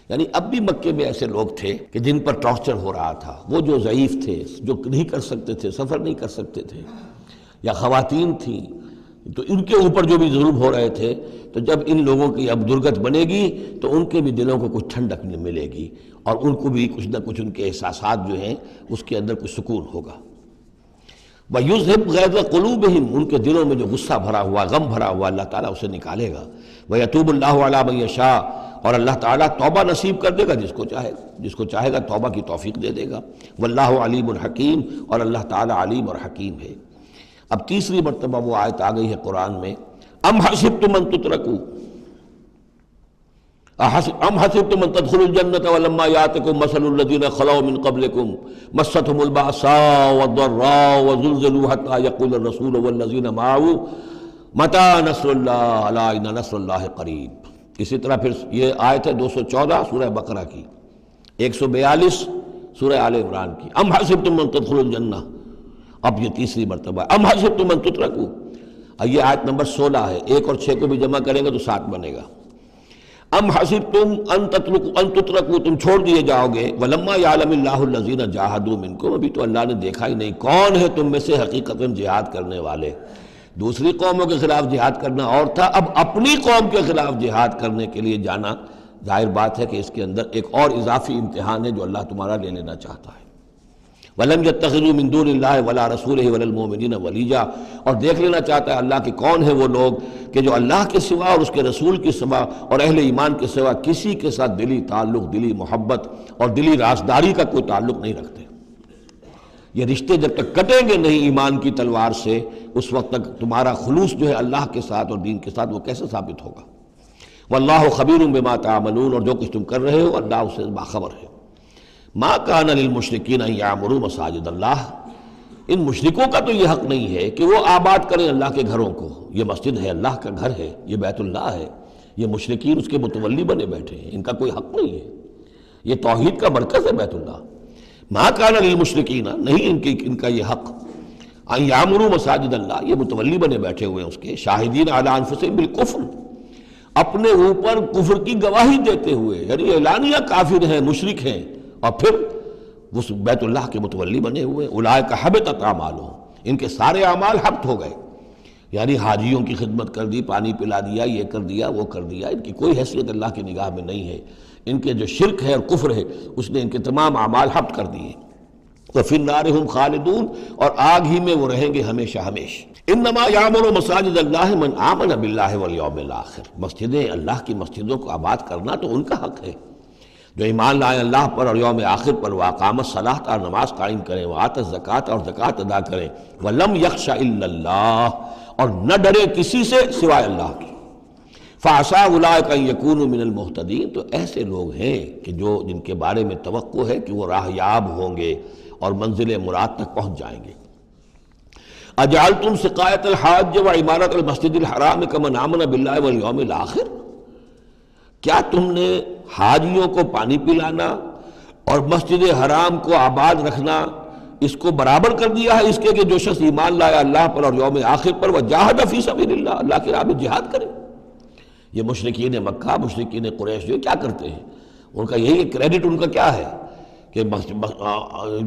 Speaker 2: یعنی اب بھی مکے میں ایسے لوگ تھے کہ جن پر ٹارچر ہو رہا تھا، وہ جو ضعیف تھے، جو نہیں کر سکتے تھے، سفر نہیں کر سکتے تھے، یا خواتین تھیں، تو ان کے اوپر جو بھی ظلم ہو رہے تھے، تو جب ان لوگوں کی اب درگت بنے گی تو ان کے بھی دلوں کو کچھ ٹھنڈک ملے گی، اور ان کو بھی کچھ نہ کچھ ان کے احساسات جو ہیں اس کے اندر کچھ سکون ہوگا۔ وَيُذْهِبْ غَيْظَ قُلُوبِهِمْ، ان کے دلوں میں جو غصہ بھرا ہوا، غم بھرا ہوا، اللہ تعالیٰ اسے نکالے گا۔ وَيَتُوبُ اللَّهُ عَلَىٰ مَن يَشَاءُ، اور اللہ تعالیٰ توبہ نصیب کر دے گا جس کو چاہے گا توبہ کی توفیق دے دے گا۔ وَاللَّهُ عَلِيمٌ حَكِيمٌ، اور اللہ تعالیٰ علیم اور حکیم ہے۔ اب تیسری مرتبہ وہ آیت آ گئی ہے قرآن میں، ام حسبتم ان تترکوا، ام حسبتم ان تدخلوا الجنة ولما يأتكم مثل الذين خلوا من قبلكم مستهم البأساء والضراء وزلزلوا حتى يقول الرسول والذين معه متى نصر الله ألا إن نصر الله قريب۔ اسی طرح پھر یہ آیت ہے 214 سورہ بقرہ کی، 142 سورہ آل عمران کی، ام حسبتم ان تدخلوا الجنة، اب یہ تیسری مرتبہ ہے، ام حسبتم ان تترکوا، یہ آیت نمبر 16 ہے، 1 اور 6 کو بھی جمع کریں گے تو 7 بنے گا۔ ام حسبتم ان تترکوا، تم چھوڑ دیے جاؤ گے، ولما یعلم اللہ الذین جاہدوا منکم، ابھی تو اللہ نے دیکھا ہی نہیں کون ہے تم میں سے حقیقتاً جہاد کرنے والے، دوسری قوموں کے خلاف جہاد کرنا اور تھا، اب اپنی قوم کے خلاف جہاد کرنے کے لیے جانا، ظاہر بات ہے کہ اس کے اندر ایک اور اضافی امتحان ہے جو اللہ تمہارا لے لینا چاہتا ہے۔ وَلَمْ يَتَّخِذُوا مِن دُونِ اللَّهِ وَلَا رَسُولِهِ وَلَا الْمُؤْمِنِينَ وَلِيًّا، اور دیکھ لینا چاہتا ہے اللہ کہ کون ہیں وہ لوگ کہ جو اللہ کے سوا اور اس کے رسول کے سوا اور اہل ایمان کے سوا کسی کے ساتھ دلی تعلق، دلی محبت اور دلی رازداری کا کوئی تعلق نہیں رکھتے۔ یہ رشتے جب تک کٹیں گے نہیں ایمان کی تلوار سے، اس وقت تک تمہارا خلوص جو ہے اللہ کے ساتھ اور دین کے ساتھ وہ کیسے ثابت ہوگا؟ واللہ خبیر بما تعملون، اور جو کچھ تم کر رہے ہو اللہ اس سے باخبر ہے۔ ما کان للمشرکین ان یعمروا مساجد اللہ، ان مشرکوں کا تو یہ حق نہیں ہے کہ وہ آباد کریں اللہ کے گھروں کو۔ یہ مسجد ہے، اللہ کا گھر ہے، یہ بیت اللہ ہے، یہ مشرکین اس کے متولی بنے بیٹھے ہیں، ان کا کوئی حق نہیں ہے۔ یہ توحید کا مرکز ہے بیت اللہ۔ ما کان للمشرکین، نہیں ان کا یہ حق، ان یعمروا مساجد اللہ، یہ متولی بنے بیٹھے ہوئے ہیں اس کے، شاہدین علی انفسہم بالکفر، اپنے اوپر کفر کی گواہی دیتے ہوئے، یعنی اعلانیہ کافر ہیں، مشرک ہیں، اور پھر اس بیت اللہ کے متولی بنے ہوئے۔ اولئک حبطت اعمالہم، ان کے سارے اعمال حبط ہو گئے، یعنی حاجیوں کی خدمت کر دی، پانی پلا دیا، یہ کر دیا، وہ کر دیا، ان کی کوئی حیثیت اللہ کی نگاہ میں نہیں ہے۔ ان کے جو شرک ہے اور کفر ہے اس نے ان کے تمام اعمال حبط کر دیے۔ وفی النار ہم خالدون، اور آگ ہی میں وہ رہیں گے ہمیشہ ہمیشہ۔ انما یعمر مساجد اللہ من آمن باللہ والیوم الآخر، مسجدیں اللہ کی مسجدوں کو آباد کرنا تو ان کا حق ہے جو ایمان لائیں اللہ پر اور یوم آخر پر، واقام الصلاۃ، اور نماز قائم کریں، وآت الزکوٰۃ، اور زکوٰۃ ادا کریں، ولم یخش الا اللہ، اور نہ ڈرے کسی سے سوائے اللہ کی۔ فعسیٰ اولئک ان یکونوا من المہتدین، تو ایسے لوگ ہیں کہ جن کے بارے میں توقع ہے کہ وہ راہ یاب ہوں گے اور منزل مراد تک پہنچ جائیں گے۔ اجعلتم سقایۃ الحاج وعمارۃ المسجد الحرام کمن آمن باللہ والیوم الآخر، کیا تم نے حاجیوں کو پانی پلانا اور مسجد حرام کو آباد رکھنا اس کو برابر کر دیا ہے اس کے کہ جو شخص ایمان لایا اللہ پر اور یوم آخر پر، وجاہد فی سبیل اللہ، اللہ کی راہ میں جہاد کرے؟ یہ مشرکین مکہ، مشرکین قریش جو کیا کرتے ہیں، ان کا یہی کریڈٹ ان کا کیا ہے کہ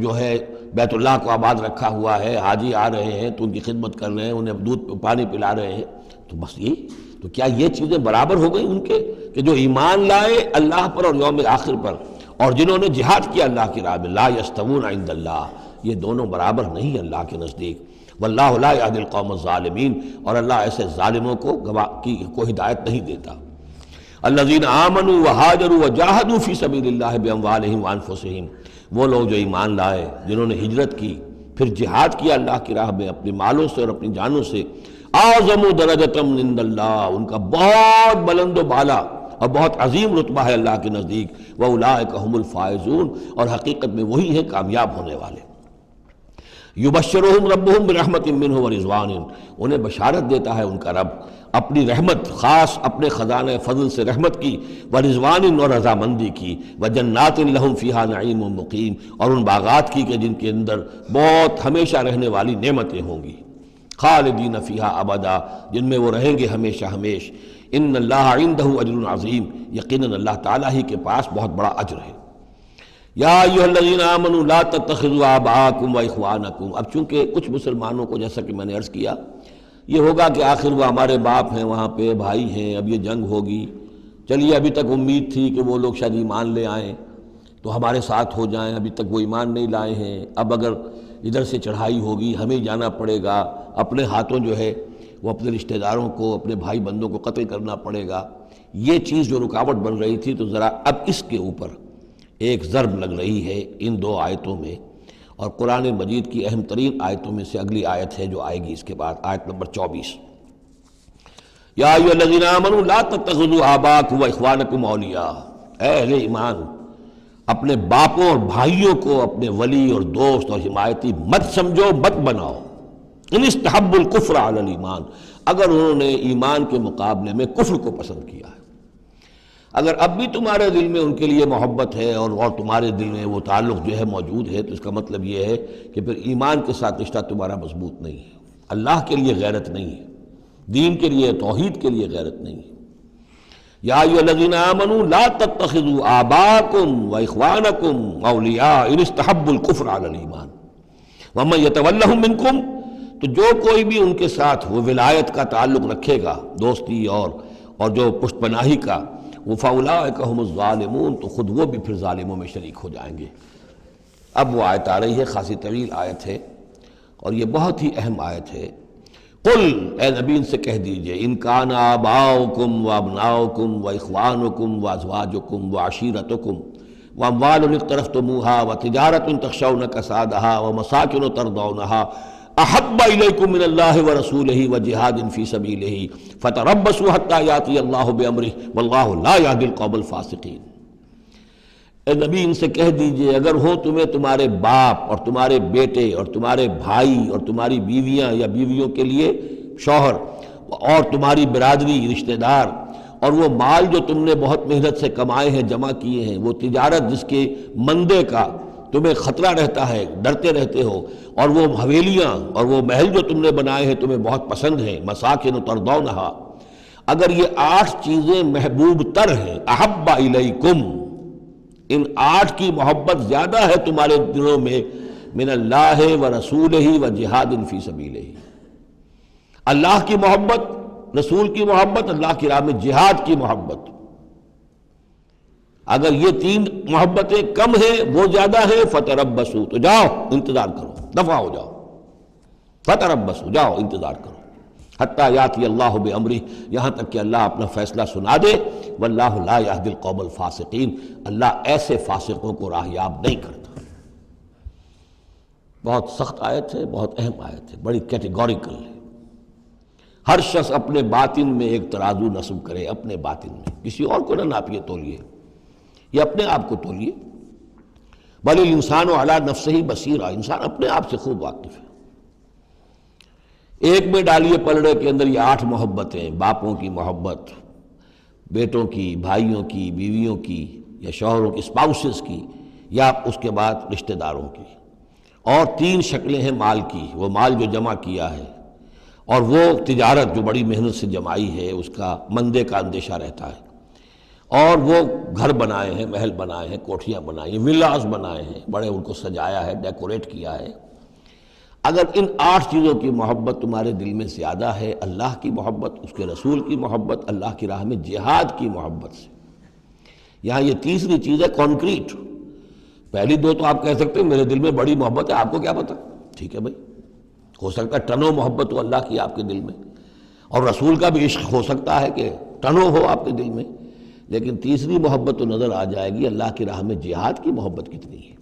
Speaker 2: جو ہے بیت اللہ کو آباد رکھا ہوا ہے، حاجی آ رہے ہیں تو ان کی خدمت کر رہے ہیں، انہیں دودھ پانی پلا رہے ہیں، تو بس یہی تو کیا یہ چیزیں برابر ہو گئی ان کے کہ جو ایمان لائے اللہ پر اور یوم آخر پر اور جنہوں نے جہاد کیا اللہ کی راہ میں؟ لا یستوون عند اللہ، یہ دونوں برابر نہیں اللہ کے نزدیک۔ واللہ لا یہدی القوم الظالمین، اور اللہ ایسے ظالموں کو ہدایت نہیں دیتا۔ الذین آمنوا وہاجروا وجاہدوا فی سبیل اللہ باموالہم وانفسہم، وہ لوگ جو ایمان لائے، جنہوں نے ہجرت کی، پھر جہاد کیا اللہ کی راہ میں اپنے مالوں سے اور اپنی جانوں سے، اعظم درجۃ من عند اللہ، ان کا بہت بلند و بالا اور بہت عظیم رتبہ ہے اللہ کے نزدیک۔ واولئک هم الفائزون، اور حقیقت میں وہی ہیں کامیاب ہونے والے۔ یبشرہم ربہم برحمت منہ ورضوان، انہیں بشارت دیتا ہے ان کا رب اپنی رحمت، خاص اپنے خزانہ فضل سے رحمت کی، ورضوان، اور رضامندی کی، وجنات لہم فیہا نعیم مقیم، اور ان باغات کی کہ جن کے اندر بہت ہمیشہ رہنے والی نعمتیں ہوں گی، خالدین فیہا ابدا، جن میں وہ رہیں گے ہمیشہ ہمیش۔ ان اللہ عندہ اجر عظیم، یقیناً اللہ تعالیٰ ہی کے پاس بہت بڑا اجر ہے۔ یا ایھا الذین آمنوا لا تتخذوا آباءکم واخوانکم، اب چونکہ کچھ مسلمانوں کو جیسا کہ میں نے عرض کیا یہ ہوگا کہ آخر وہ ہمارے باپ ہیں، وہاں پہ بھائی ہیں، اب یہ جنگ ہوگی، چلیے ابھی تک امید تھی کہ وہ لوگ شاید ایمان لے آئیں تو ہمارے ساتھ ہو جائیں، ابھی تک وہ ایمان نہیں لائے ہیں، اب اگر ادھر سے چڑھائی ہوگی ہمیں جانا پڑے گا، اپنے ہاتھوں جو ہے وہ اپنے رشتہ داروں کو، اپنے بھائی بندوں کو قتل کرنا پڑے گا۔ یہ چیز جو رکاوٹ بن رہی تھی، تو ذرا اب اس کے اوپر ایک ضرب لگ رہی ہے ان دو آیتوں میں، اور قرآن مجید کی اہم ترین آیتوں میں سے اگلی آیت ہے جو آئے گی اس کے بعد، آیت نمبر 24۔ یا ایھا الذین آمنوا لا تتخذوا آباءکم واخوانکم اولیاء، اے اہل ایمان اپنے باپوں اور بھائیوں کو اپنے ولی اور دوست اور حمایتی مت سمجھو، مت بناؤ۔ ان استحبوا الکفر علی الایمان، اگر انہوں نے ایمان کے مقابلے میں کفر کو پسند کیا ہے، اگر اب بھی تمہارے دل میں ان کے لیے محبت ہے اور تمہارے دل میں وہ تعلق جو ہے موجود ہے، تو اس کا مطلب یہ ہے کہ پھر ایمان کے ساتھ رشتہ تمہارا مضبوط نہیں ہے، اللہ کے لیے غیرت نہیں ہے، دین کے لیے، توحید کے لیے غیرت نہیں ہے۔ یا ایھا الذین آمنوا لا تتخذوا آباءکم واخوانکم اولیاء ان استحبوا الکفر علی الایمان ومن یتولہم منکم، تو جو کوئی بھی ان کے ساتھ وہ ولایت کا تعلق رکھے گا، دوستی اور جو پشت پناہی کا، وہ فاولئک ھم الظالمون، تو خود وہ بھی پھر ظالموں میں شریک ہو جائیں گے۔ اب وہ آیت آ رہی ہے، خاصی طویل آیت ہے اور یہ بہت ہی اہم آیت ہے۔ قل، اے نبی ان سے کہہ دیجئے، ان کان آباؤکم وابناؤکم واخوانکم وازواجکم وعشیرتکم واموال اقترفتموها وتجارۃ تخشون کسادها ومساکن ترضونها احب الیکم من اللہ ورسولہ وجہاد فی سبیلہ فتربصوا حتی یاتی اللہ بامرہ واللہ لا یہدی القوم الفاسقین۔ اے نبی ان سے کہہ دیجئے، اگر ہو تمہیں تمہارے باپ اور تمہارے بیٹے اور تمہارے بھائی اور تمہاری بیویاں یا بیویوں کے لیے شوہر اور تمہاری برادری رشتہ دار، اور وہ مال جو تم نے بہت محنت سے کمائے ہیں، جمع کیے ہیں، وہ تجارت جس کے مندے کا تمہیں خطرہ رہتا ہے، ڈرتے رہتے ہو، اور وہ حویلیاں اور وہ محل جو تم نے بنائے ہیں تمہیں بہت پسند ہیں، مساکن ترضونہا، اگر یہ 8 چیزیں محبوب تر ہیں، احب الیکم، ان 8 کی محبت زیادہ ہے تمہارے دلوں میں، من اللہ ورسولہ وجہاد فی سبیلہ، اللہ کی محبت، رسول کی محبت، اللہ کی راہ میں جہاد کی محبت، اگر یہ 3 محبتیں کم ہیں، وہ زیادہ ہیں، فتربصوا، تو جاؤ انتظار کرو، دفع ہو جاؤ، فتربصوا، جاؤ انتظار کرو، حتی یاتی اللہ بامرہ، یہاں تک کہ اللہ اپنا فیصلہ سنا دے، واللہ لا یہدی القوم الفاسقین، اللہ ایسے فاسقوں کو راہیاب نہیں کرتا۔ بہت سخت آیت ہے، بہت اہم آیت ہے، بڑی کیٹیگوریکل ہے۔ ہر شخص اپنے باطن میں ایک ترازو نصب کرے، اپنے باطن میں، کسی اور کو نہ ناپیے تولیے، یہ اپنے آپ کو تولیے۔ بل الانسان علی نفسہ بصیرہ، انسان اپنے آپ سے خوب واقف ہے۔ ایک میں ڈالیے پلڑے کے اندر یہ 8 محبتیں، باپوں کی محبت، بیٹوں کی، بھائیوں کی، بیویوں کی یا شوہروں کی، اسپاؤسز کی، یا اس کے بعد رشتہ داروں کی، اور 3 شکلیں ہیں مال کی، وہ مال جو جمع کیا ہے، اور وہ تجارت جو بڑی محنت سے جمائی ہے، اس کا مندے کا اندیشہ رہتا ہے، اور وہ گھر بنائے ہیں، محل بنائے ہیں، کوٹھیاں بنائی ہیں، ولاز بنائے ہیں، بڑے ان کو سجایا ہے، ڈیکوریٹ کیا ہے۔ اگر ان 8 چیزوں کی محبت تمہارے دل میں زیادہ ہے، اللہ کی محبت، اس کے رسول کی محبت، اللہ کی راہ میں جہاد کی محبت سے، یہاں یہ تیسری چیز ہے کانکریٹ۔ پہلی 2 تو آپ کہہ سکتے ہیں میرے دل میں بڑی محبت ہے، آپ کو کیا پتہ، ٹھیک ہے بھائی، ہو سکتا ہے ٹنوں محبت ہو اللہ کی آپ کے دل میں، اور رسول کا بھی عشق ہو سکتا ہے کہ ٹنوں ہو آپ کے دل میں، لیکن تیسری محبت تو نظر آ جائے گی، اللہ کی راہ میں جہاد کی محبت کتنی ہے۔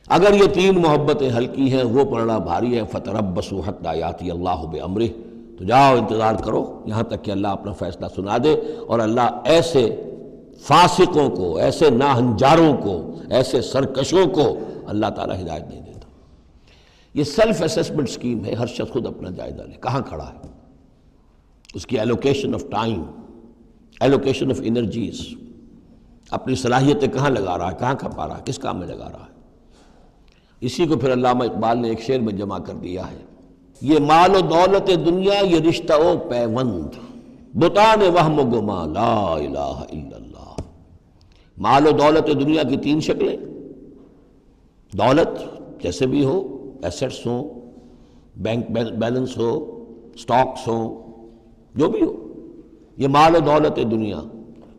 Speaker 2: اگر یہ 3 محبتیں ہلکی ہیں، وہ پڑنا بھاری ہے، فتربصوا حتی یاتی اللہ بامرہ، تو جاؤ انتظار کرو یہاں تک کہ اللہ اپنا فیصلہ سنا دے، اور اللہ ایسے فاسقوں کو، ایسے ناہنجاروں کو، ایسے سرکشوں کو اللہ تعالیٰ ہدایت نہیں دیتا۔ یہ سیلف اسیسمنٹ سکیم ہے، ہر شخص خود اپنا جائزہ لے، کہاں کھڑا ہے، اس کی allocation of time, allocation of energies, اپنی صلاحیتیں کہاں لگا رہا ہے، کہاں کھپا رہا ہے، کس کام میں لگا رہا ہے۔ اسی کو پھر علامہ اقبال نے ایک شعر میں جمع کر دیا ہے، یہ مال و دولت دنیا، یہ رشتہ و پیوند، بتان وہم و گما، لا الہ الا اللہ۔ مال و دولت دنیا کی 3 شکلیں، دولت جیسے بھی ہو، ایسٹس ہوں، بینک بیلنس ہو، سٹاکس ہوں، جو بھی ہو، یہ مال و دولت دنیا۔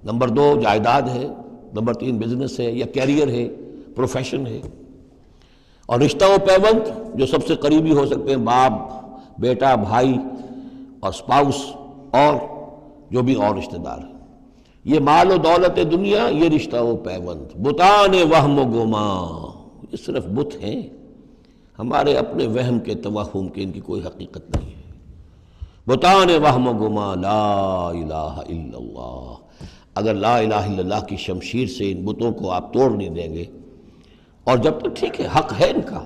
Speaker 2: نمبر 2 جائیداد ہے، نمبر 3 بزنس ہے یا کیریئر ہے، پروفیشن ہے، اور رشتہ و پیوند جو سب سے قریبی ہو سکتے ہیں، باپ، بیٹا، بھائی اور اسپاؤس، اور جو بھی اور رشتہ دار ہیں۔ یہ مال و دولت دنیا، یہ رشتہ و پیوند، بتان وہم و گما، یہ صرف بت ہیں، ہمارے اپنے وہم کے، توہم کے، ان کی کوئی حقیقت نہیں ہے۔ بتان وہم و گما، لا الہ الا اللہ۔ اگر لا الہ الا اللہ کی شمشیر سے ان بتوں کو آپ توڑ نہیں دیں گے، اور جب تک ٹھیک ہے، حق ہے ان کا،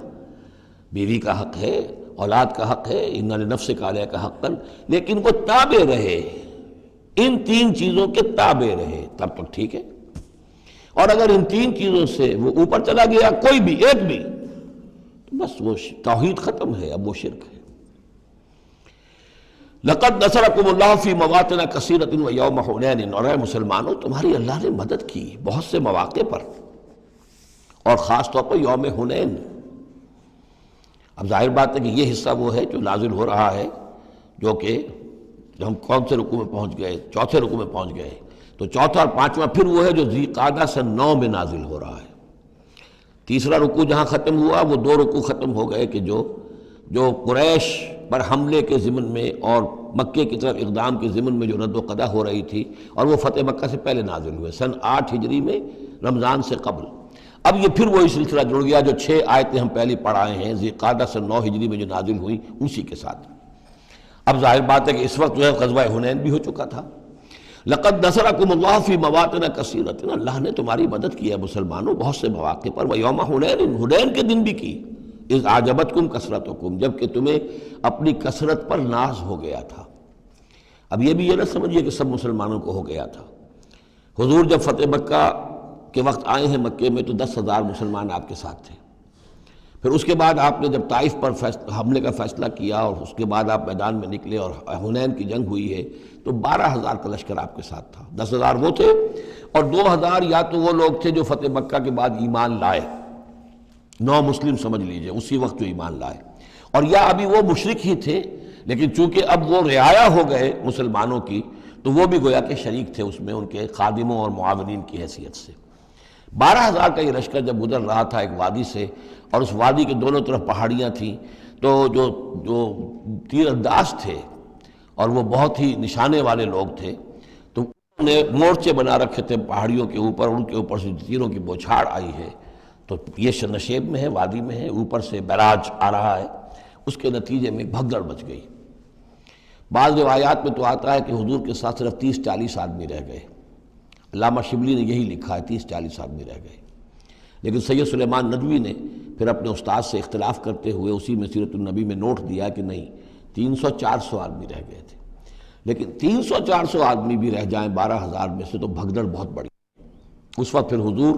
Speaker 2: بیوی کا حق ہے، اولاد کا حق ہے، ان لنفسک علیک حقا، لیکن وہ تابع رہے، ان 3 چیزوں کے تابع رہے، تب تک ٹھیک ہے۔ اور اگر ان 3 چیزوں سے وہ اوپر چلا گیا، کوئی بھی ایک بھی، تو بس وہ توحید ختم ہے، اب وہ شرک ہے۔ لقد نصرکم اللہ فی مواطن کثیرۃ ویوم حنین، اور اے مسلمانوں تمہاری اللہ نے مدد کی بہت سے مواقع پر، اور خاص طور پر یوم حنین۔ اب ظاہر بات ہے کہ یہ حصہ وہ ہے جو نازل ہو رہا ہے، جو کہ ہم کون سے رکوع میں پہنچ گئے؟ چوتھے رکوع میں پہنچ گئے، تو چوتھا اور پانچواں پھر وہ ہے جو ذی قعدہ سن 9 میں نازل ہو رہا ہے۔ تیسرا رکوع جہاں ختم ہوا وہ 2 رکوع ختم ہو گئے کہ جو قریش پر حملے کے ضمن میں اور مکے کی طرف اقدام کے ضمن میں جو رد و قدع ہو رہی تھی، اور وہ فتح مکہ سے پہلے نازل ہوئے سن 8 ہجری میں، رمضان سے قبل۔ اب یہ پھر وہی سلسلہ جڑ گیا جو 6 آیتیں ہم پہلے پڑھائے ہیں ذی قعدہ سن 9 ہجری میں جو نازل ہوئی اسی کے ساتھ۔ اب ظاہر بات ہے کہ اس وقت جو ہے غزوہ حنین بھی ہو چکا تھا۔ لقد نصرکم اللہ فی مواطن کثیرۃ، اللہ نے تمہاری مدد کی ہے مسلمانوں بہت سے مواقع پر، ویوم حنین، حنین کے دن بھی کی، اذ اعجبتکم کثرتکم، جب کہ تمہیں اپنی کثرت پر ناز ہو گیا تھا۔ اب یہ بھی یہ نہ سمجھیے کہ سب مسلمانوں کو ہو گیا تھا۔ حضور جب فتح مکہ کے وقت آئے ہیں مکے میں تو 10,000 مسلمان آپ کے ساتھ تھے۔ پھر اس کے بعد آپ نے جب طائف پر حملے کا فیصلہ کیا اور اس کے بعد آپ میدان میں نکلے اور حنین کی جنگ ہوئی ہے تو 12,000 کا لشکر آپ کے ساتھ تھا۔ 10,000 وہ تھے اور 2,000 یا تو وہ لوگ تھے جو فتح مکہ کے بعد ایمان لائے، 9 مسلم سمجھ لیجئے اسی وقت جو ایمان لائے، اور یا ابھی وہ مشرک ہی تھے لیکن چونکہ اب وہ رعایا ہو گئے مسلمانوں کی تو وہ بھی گویا کہ شریک تھے اس میں ان کے خادموں اور معاونین کی حیثیت سے۔ 12,000 کا یہ لشکر جب گزر رہا تھا ایک وادی سے، اور اس وادی کے دونوں طرف پہاڑیاں تھیں، تو جو تیر انداز تھے اور وہ بہت ہی نشانے والے لوگ تھے تو انہوں نے مورچے بنا رکھے تھے پہاڑیوں کے اوپر، ان کے اوپر سے تیروں کی بوچھاڑ آئی ہے، تو یہ نشیب میں ہے، وادی میں ہے، اوپر سے بیراج آ رہا ہے، اس کے نتیجے میں بھگدڑ مچ گئی۔ بعض روایات میں تو آتا ہے کہ حضور کے ساتھ صرف 30-40 آدمی رہ گئے، علامہ شبلی نے یہی لکھا ہے 30-40 آدمی رہ گئے، لیکن سید سلیمان ندوی نے پھر اپنے استاد سے اختلاف کرتے ہوئے اسی میں سیرت النبی میں نوٹ دیا کہ نہیں 300-400 آدمی رہ گئے تھے، لیکن 300-400 آدمی بھی رہ جائیں 12,000 میں سے تو بھگدڑ بہت بڑی۔ اس وقت پھر حضور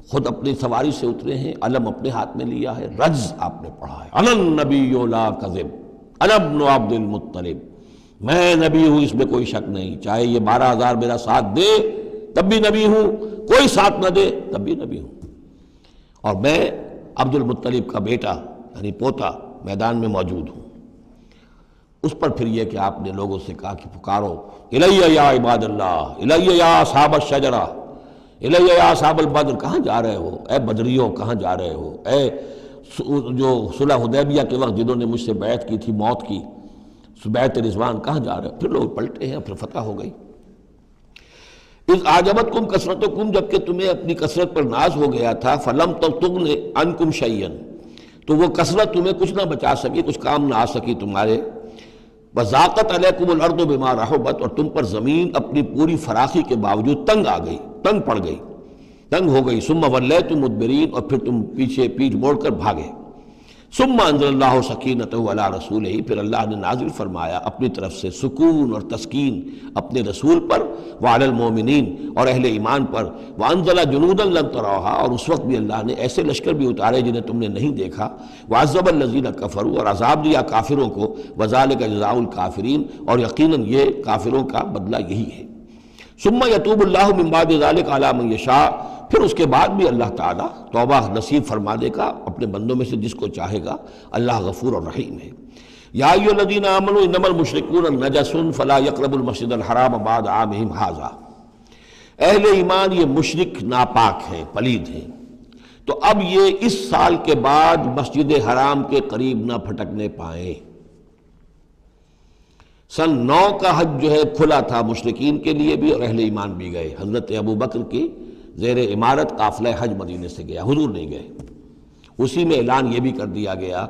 Speaker 2: خود اپنی سواری سے اترے ہیں، علم اپنے ہاتھ میں لیا ہے، رجز آپ نے پڑھا ہے، انا النبی لا کذب انا ابن عبد المطلب، میں نبی ہوں اس میں کوئی شک نہیں، چاہے یہ 12,000 میرا ساتھ دے تب بھی نبی ہوں، کوئی ساتھ نہ دے تب بھی نبی ہوں، اور میں عبد المطلب کا بیٹا یعنی پوتا میدان میں موجود ہوں۔ اس پر پھر یہ کہ آپ نے لوگوں سے کہا کہ پکارو الیہ یا عباد اللہ، الیہ یا اصحاب الشجرہ، الیہ یا اصحاب البدر، کہاں جا رہے ہو اے بدریوں، کہاں جا رہے ہو اے جو صلح حدیبیہ کے وقت جنہوں نے مجھ سے بیعت کی تھی موت کی، بیعت رضوان، کہاں جا رہے ہو؟ پھر لوگ پلٹے ہیں، پھر فتح ہو گئی۔ اذ اعجبتکم کثرتکم، جب کہ تمہیں اپنی کثرت پر ناز ہو گیا تھا، فلم تغن عنکم شیئا، تو وہ کثرت تمہیں کچھ نہ بچا سکی، کچھ کام نہ آ سکی تمہارے، وضاقت علیکم الارض بما رحبت، اور تم پر زمین اپنی پوری فراخی کے باوجود تنگ آ گئی، تنگ پڑ گئی، تنگ ہو گئی، ثم ولیتم مدبرین، اور پھر تم پیچھے موڑ کر بھاگے، ثم انزل اللہ سکینتہ علی رسولہ، پھر اللہ نے نازل فرمایا اپنی طرف سے سکون اور تسکین اپنے رسول پر، وعلی المومنین، اور اہل ایمان پر، وانزل جنودا لم تروها، اور اس وقت بھی اللہ نے ایسے لشکر بھی اتارے جنہیں تم نے نہیں دیکھا، وعذب الذین کفروا، اور عذاب دیا کافروں کو، وذالک جزاء الکافرین، اور یقیناً یہ کافروں کا بدلہ یہی ہے۔ ثم یتوب اللہ من بعد ذلک علی من یشاء، پھر اس کے بعد بھی اللہ تعالیٰ توبہ نصیب فرما دے گا اپنے بندوں میں سے جس کو چاہے گا، اللہ غفور اور رحیم ہے۔ یا ایھا الذین آمنوا انما المشرکون نجس فلا یقربوا المسجد الحرام بعد عامہم ھذا، اہل ایمان یہ مشرک ناپاک ہیں، پلید ہیں، تو اب یہ اس سال کے بعد مسجد حرام کے قریب نہ پھٹکنے پائیں۔ سن 9 کا حج جو ہے کھلا تھا مشرکین کے لیے بھی اور اہل ایمان بھی گئے، حضرت ابو بکر کی زیر عمارت قافلہ حج مدینے سے گیا، حضور نہیں گئے، اسی میں اعلان یہ بھی کر دیا گیا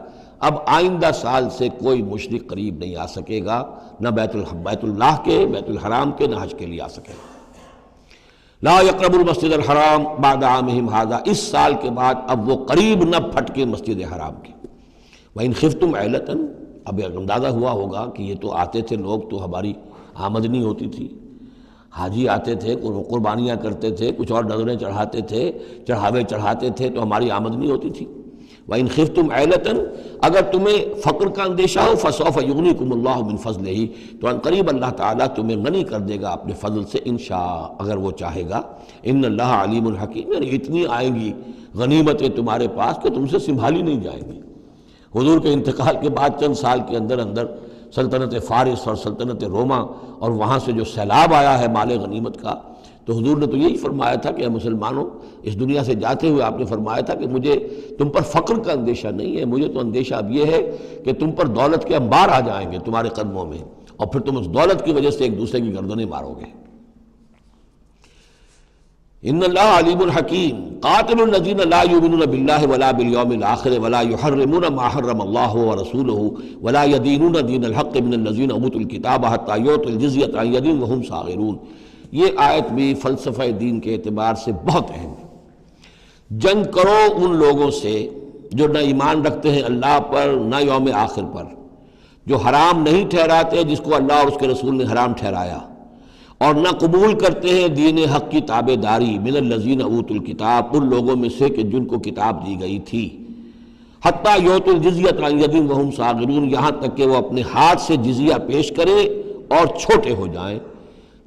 Speaker 2: اب آئندہ سال سے کوئی مشرک قریب نہیں آ سکے گا، نہ بیت اللہ کے، بیت الحرام کے، نہ حج کے لیے آ سکے گا۔ لا یقرب المسجد الحرام بعد عامہم ھذا، اس سال کے بعد اب وہ قریب نہ پھٹکے مسجد حرام کے۔ وَإِنْ خِفْتُمْ عَيْلَةً، اب اندازہ ہوا ہوگا کہ یہ تو آتے تھے لوگ تو ہماری آمدنی ہوتی تھی، حاجی آتے تھے، قربانیاں کرتے تھے، کچھ اور نظریں چڑھاتے تھے، چڑھاوے چڑھاتے تھے تو ہماری آمدنی ہوتی تھی۔ وَإِنْ خِفْتُمْ عَيْلَةً، اگر تمہیں فقر کا اندیشہ ہو، فَسَوْفَ يُغْنِيكُمُ اللَّهُ مِنْ فَضْلِهِ، تو عنقریب اللہ تعالیٰ تمہیں غنی کر دے گا اپنے فضل سے، انشاء، اگر وہ چاہے گا۔ ان اللہ علیم الحکیم، یعنی اتنی آئیں گی غنیمتیں تمہارے پاس کہ تم سے سنبھالی نہیں جائیں گی۔ حضور کے انتقال کے بعد چند سال کے اندر اندر سلطنت فارس اور سلطنت روما اور وہاں سے جو سیلاب آیا ہے مال غنیمت کا، تو حضور نے تو یہی فرمایا تھا کہ اے مسلمانوں، اس دنیا سے جاتے ہوئے آپ نے فرمایا تھا کہ مجھے تم پر فقر کا اندیشہ نہیں ہے، مجھے تو اندیشہ اب یہ ہے کہ تم پر دولت کے انبار آ جائیں گے تمہارے قدموں میں، اور پھر تم اس دولت کی وجہ سے ایک دوسرے کی گردنیں مارو گے۔ ان اللہ علیم الحکیم قاتل الذین لا یؤمنون باللہ ولا بالیوم الآخر ولا یحرمون ما حرم اللہ ورسولہ ولا یدینون دین الحق من الذین اوتوا الکتاب حتی یعطوا الجزیۃ عن ید وہم صاغرون۔ یہ آیت بھی فلسفہ دین کے اعتبار سے بہت اہم ہے۔ جنگ کرو ان لوگوں سے جو نہ ایمان رکھتے ہیں اللہ پر نہ یوم آخر پر، جو حرام نہیں ٹھہراتے جس کو اللہ اور اس کے رسول نے حرام ٹھہرایا، اور نہ قبول کرتے ہیں دین حق کی تابع داری من الذین اوتوا الکتاب، ان لوگوں میں سے کہ جن کو کتاب دی گئی تھی، حتی یعطوا الجزیۃ عن ید وہم صاغرون، یہاں تک کہ وہ اپنے ہاتھ سے جزیہ پیش کریں اور چھوٹے ہو جائیں،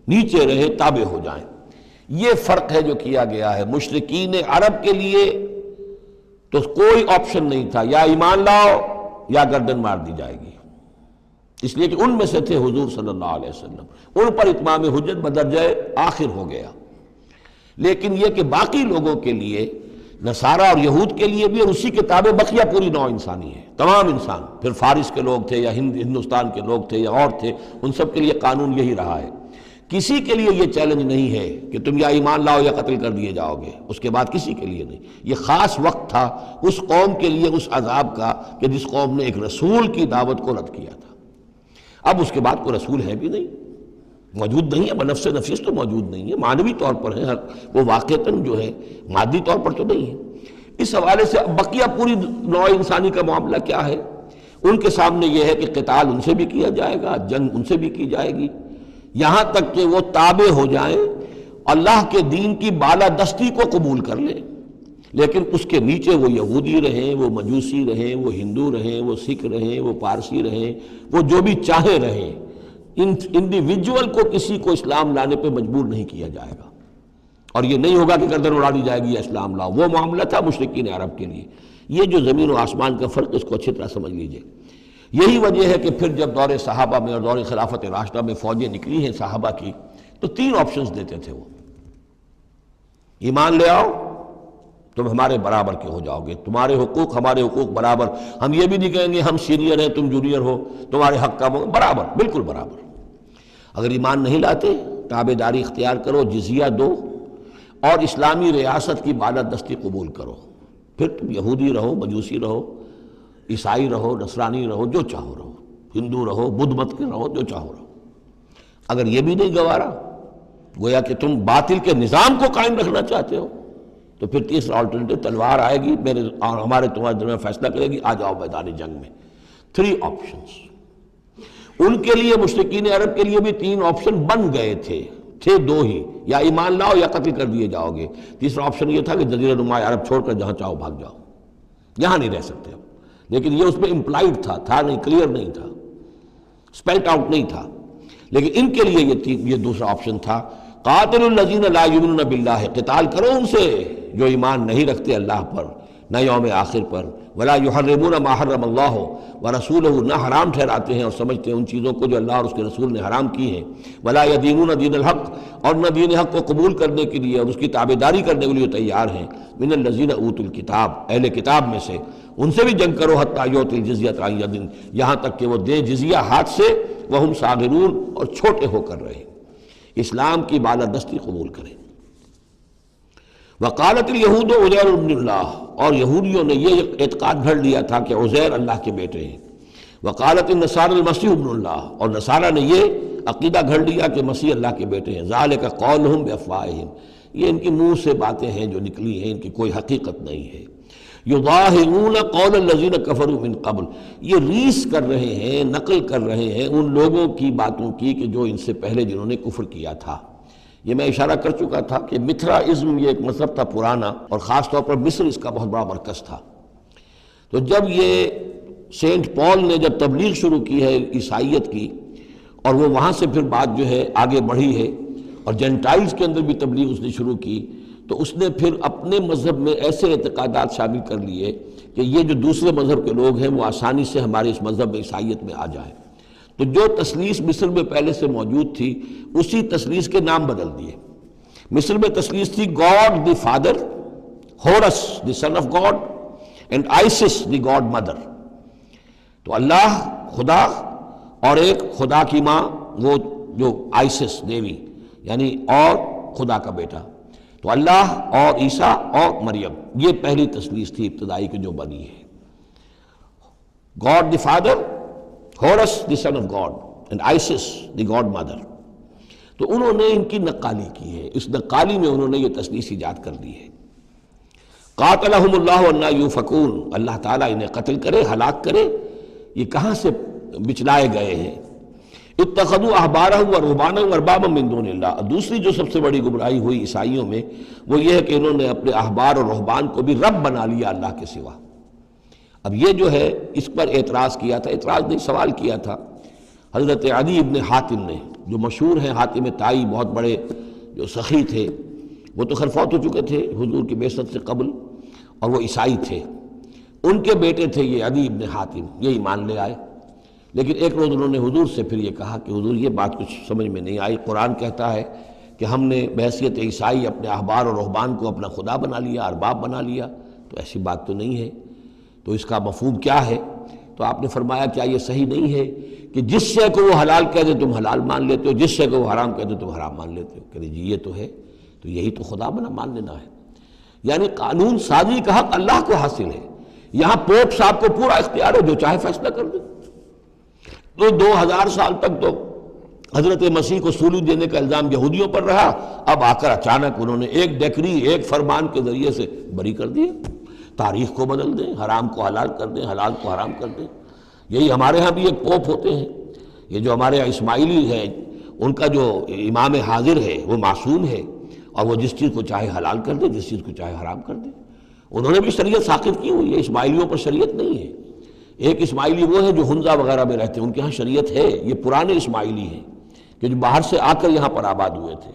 Speaker 2: نیچے رہے، تابع ہو جائیں۔ یہ فرق ہے جو کیا گیا ہے۔ مشرکین عرب کے لیے تو کوئی آپشن نہیں تھا، یا ایمان لاؤ یا گردن مار دی جائے گی، اس لیے کہ ان میں سے تھے حضور صلی اللہ علیہ وسلم، ان پر اتمام حجت بدرجہ آخر ہو گیا۔ لیکن یہ کہ باقی لوگوں کے لیے، نصارہ اور یہود کے لیے بھی، اور اسی کے تابع بقیہ پوری نوع انسانی ہے، تمام انسان، پھر فارس کے لوگ تھے یا ہندوستان کے لوگ تھے یا اور تھے، ان سب کے لیے قانون یہی رہا ہے۔ کسی کے لیے یہ چیلنج نہیں ہے کہ تم یا ایمان لاؤ یا قتل کر دیے جاؤ گے، اس کے بعد کسی کے لیے نہیں۔ یہ خاص وقت تھا اس قوم کے لیے اس عذاب کا کہ جس قوم نے ایک رسول کی دعوت کو رد کیا تھا۔ اب اس کے بعد کوئی رسول ہے بھی نہیں، موجود نہیں ہے، بنفس نفیس تو موجود نہیں ہے، معنوی طور پر ہے، وہ واقعتاً جو ہے مادی طور پر تو نہیں ہے۔ اس حوالے سے بقیہ پوری نوع انسانی کا معاملہ کیا ہے؟ ان کے سامنے یہ ہے کہ قتال ان سے بھی کیا جائے گا، جنگ ان سے بھی کی جائے گی، یہاں تک کہ وہ تابع ہو جائیں، اللہ کے دین کی بالادستی کو قبول کر لیں، لیکن اس کے نیچے وہ یہودی رہیں، وہ مجوسی رہیں، وہ ہندو رہیں، وہ سکھ رہیں، وہ پارسی رہیں، وہ جو بھی چاہے رہیں، انڈیویجول کو کسی کو اسلام لانے پہ مجبور نہیں کیا جائے گا، اور یہ نہیں ہوگا کہ گردن اڑا دی جائے گی یا اسلام لاؤ۔ وہ معاملہ تھا مشرکین عرب کے لیے۔ یہ جو زمین و آسمان کا فرق، اس کو اچھی طرح سمجھ لیجئے۔ یہی وجہ ہے کہ پھر جب دور صحابہ میں اور دور خلافت راشدہ میں فوجیں نکلی ہیں صحابہ کی، تو 3 آپشنز دیتے تھے وہ۔ ایمان لے آؤ، تم ہمارے برابر کے ہو جاؤ گے، تمہارے حقوق ہمارے حقوق برابر، ہم یہ بھی نہیں کہیں گے ہم سینئر ہیں تم جونیئر ہو، تمہارے حق کم ہو، برابر، بالکل برابر۔ اگر ایمان نہیں لاتے، تابع داری اختیار کرو، جزیہ دو، اور اسلامی ریاست کی بالادستی قبول کرو، پھر تم یہودی رہو، مجوسی رہو، عیسائی رہو، نصرانی رہو، جو چاہو رہو، ہندو رہو، بدھ مت کے رہو، جو چاہو رہو۔ اگر یہ بھی نہیں گوارا، گویا کہ تم باطل کے نظام کو قائم رکھنا چاہتے ہو، تو پھر تیسرا آلٹرنیٹو تلوار آئے گی، میرے اور ہمارے تمہارے درمیان فیصلہ کرے گی، آ جاؤ میدان جنگ میں۔ 3 آپشنز ان کے لیے، مشرکین عرب کے لیے بھی 3 آپشن بن گئے تھے 2 ہی، یا ایمان لاؤ یا قتل کر دیے جاؤ گے۔ تیسرا آپشن یہ تھا کہ جزیرہ نما عرب چھوڑ کر جہاں چاہو بھاگ جاؤ، یہاں نہیں رہ سکتے ہو، لیکن یہ اس میں امپلائڈ تھا نہیں، کلیئر نہیں تھا، اسپیلٹ آؤٹ نہیں تھا۔ لیکن ان کے لیے یہ دوسرا آپشن تھا، قاتل الذین لا یؤمنون باللہ، قتال کرو ان سے جو ایمان نہیں رکھتے اللہ پر نہ یوم آخر پر، ولا یحرمون ما حرم اللہ ورسولہ، نہ حرام ٹھہراتے ہیں اور سمجھتے ہیں ان چیزوں کو جو اللہ اور اس کے رسول نے حرام کی ہیں، ولا یدینون دین الحق، اور نہ دین حق کو قبول کرنے کے لیے اور اس کی تابعداری کرنے کے لیے تیار ہیں، من الذین اوتوا الکتاب، اہل کتاب میں سے، ان سے بھی جنگ کرو، حتی یعطوا الجزیۃ عن ید، یہاں تک کہ وہ دے جزیہ ہاتھ سے، وہم صاغرون، اور چھوٹے ہو کر رہے، اسلام کی بالادستی قبول کریں۔ وقالت الیہود عزیر ابن اللہ، اور یہودیوں نے یہ اعتقاد گھڑ لیا تھا کہ عزیر اللہ کے بیٹے ہیں۔ وقالت النصارى المسیح ابن اللہ، اور نصارہ نے یہ عقیدہ گھڑ لیا کہ مسیح اللہ کے بیٹے ہیں۔ ذالک قولہم بافواہہم، یہ ان کی منہ سے باتیں ہیں جو نکلی ہیں، ان کی کوئی حقیقت نہیں ہے۔ یظاہرون قول الذین کفروا من قبل، یہ ریس کر رہے ہیں، نقل کر رہے ہیں ان لوگوں کی باتوں کی کہ جو ان سے پہلے جنہوں نے کفر کیا تھا۔ یہ میں اشارہ کر چکا تھا کہ متھرائزم یہ ایک مذہب تھا پرانا، اور خاص طور پر مصر اس کا بہت بڑا مرکز تھا۔ تو جب یہ سینٹ پال نے جب تبلیغ شروع کی ہے عیسائیت کی، اور وہ وہاں سے پھر بات جو ہے آگے بڑھی ہے، اور جینٹائلز کے اندر بھی تبلیغ اس نے شروع کی، تو اس نے پھر اپنے مذہب میں ایسے اعتقادات شامل کر لیے کہ یہ جو دوسرے مذہب کے لوگ ہیں وہ آسانی سے ہمارے اس مذہب میں عیسائیت میں آ جائیں۔ تو جو تثلیث مصر میں پہلے سے موجود تھی اسی تثلیث کے نام بدل دیے۔ مصر میں تثلیث تھی God the father, Horus the son of God, and Isis the god mother. تو اللہ خدا اور ایک خدا کی ماں وہ جو آئسس دیوی یعنی اور خدا کا بیٹا، تو اللہ اور عیسیٰ اور مریم، یہ پہلی تثلیث تھی ابتدائی کی جو بنی ہے۔ God the father, Horus the son of God and Isis the god mother. تو انہوں نے ان کی نقالی کی ہے، اس نقالی میں انہوں نے یہ تثلیث ایجاد کر دی ہے۔ قاتلہم اللہ انا یوفکون، اللہ تعالیٰ انہیں قتل کرے، ہلاک کرے، یہ کہاں سے بچلائے گئے ہیں۔ اتخذوا احبارہم ورہبانہم اربابا من دون اللہ، دوسری جو سب سے بڑی گمراہی ہوئی عیسائیوں میں وہ یہ ہے کہ انہوں نے اپنے احبار اور رہبان کو بھی رب بنا لیا اللہ کے سوا۔ اب یہ جو ہے اس پر اعتراض کیا تھا، اعتراض نہیں سوال کیا تھا حضرت عدی ابن حاتم نے، جو مشہور ہیں حاتم طائی، بہت بڑے جو سخی تھے، وہ تو خیر فوت ہو چکے تھے حضور کی بعثت سے قبل، اور وہ عیسائی تھے۔ ان کے بیٹے تھے یہ عدی ابن حاتم، یہ ایمان لے آئے، لیکن ایک روز انہوں نے حضور سے پھر یہ کہا کہ حضور یہ بات کچھ سمجھ میں نہیں آئی، قرآن کہتا ہے کہ ہم نے بحیثیت عیسائی اپنے احبار اور رہبان کو اپنا خدا بنا لیا، ارباب بنا لیا، تو ایسی بات تو نہیں ہے، تو اس کا مفہوم کیا ہے؟ تو آپ نے فرمایا کیا یہ صحیح نہیں ہے کہ جس شے کو وہ حلال کہہ دے تم حلال مان لیتے ہو، جس شے کو وہ حرام کہہ دے تم حرام مان لیتے ہو؟ کہ جی یہ تو ہے، تو یہی تو خدا بنا مان لینا ہے۔ یعنی قانون سازی کا حق اللہ کو حاصل ہے، یہاں پوپ صاحب کو پورا اختیار ہے، جو چاہے فیصلہ کر دے۔ تو 2000 سال تک تو حضرت مسیح کو سولی دینے کا الزام یہودیوں پر رہا، اب آ کر اچانک انہوں نے ایک ڈیکری، ایک فرمان کے ذریعے سے بری کر دیا۔ تاریخ کو بدل دیں، حرام کو حلال کر دیں، حلال کو حرام کر دیں۔ یہی ہمارے ہاں بھی ایک پوپ ہوتے ہیں، یہ جو ہمارے یہاں اسماعیلی ہیں، ان کا جو امام حاضر ہے وہ معصوم ہے، اور وہ جس چیز کو چاہے حلال کر دے، جس چیز کو چاہے حرام کر دے۔ انہوں نے بھی شریعت ساقط کی ہوئی ہے، اسماعیلیوں پر شریعت نہیں ہے۔ ایک اسماعیلی وہ ہے جو ہنزا وغیرہ میں رہتے ہیں، ان کے ہاں شریعت ہے، یہ پرانے اسماعیلی ہیں کہ جو باہر سے آ کر یہاں پر آباد ہوئے تھے۔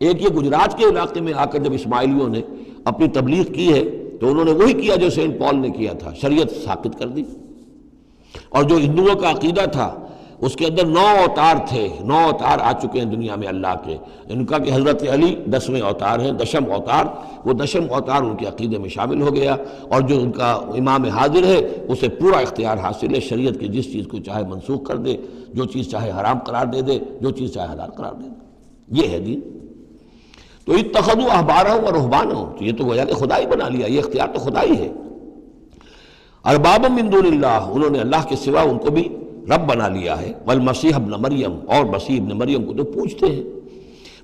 Speaker 2: ایک یہ گجرات کے علاقے میں آ کر جب اسماعیلیوں نے اپنی تبلیغ کی ہے تو انہوں نے وہی کیا جو سینٹ پال نے کیا تھا، شریعت ساقط کر دی۔ اور جو ہندوؤں کا عقیدہ تھا اس کے اندر 9 اوتار تھے، 9 اوتار آ چکے ہیں دنیا میں اللہ کے، ان کا کہ حضرت علی 10ویں اوتار ہیں، دشم اوتار، وہ دشم اوتار ان کے عقیدے میں شامل ہو گیا، اور جو ان کا امام حاضر ہے اسے پورا اختیار حاصل ہے، شریعت کی جس چیز کو چاہے منسوخ کر دے، جو چیز چاہے حرام قرار دے دے، جو چیز چاہے حلال قرار دے دے، یہ ہے دین۔ تو اتخذوا احبارہم ورہبانہم، تو یہ تو گویا کہ خدا ہی بنا لیا، یہ اختیار تو خدا ہی ہے۔ اربابا من دون اللہ، انہوں نے اللہ کے سوا ان کو بھی رب بنا لیا ہے۔ والمسیح ابن مریم، اور مسیح ابن مریم کو تو پوچھتے ہیں۔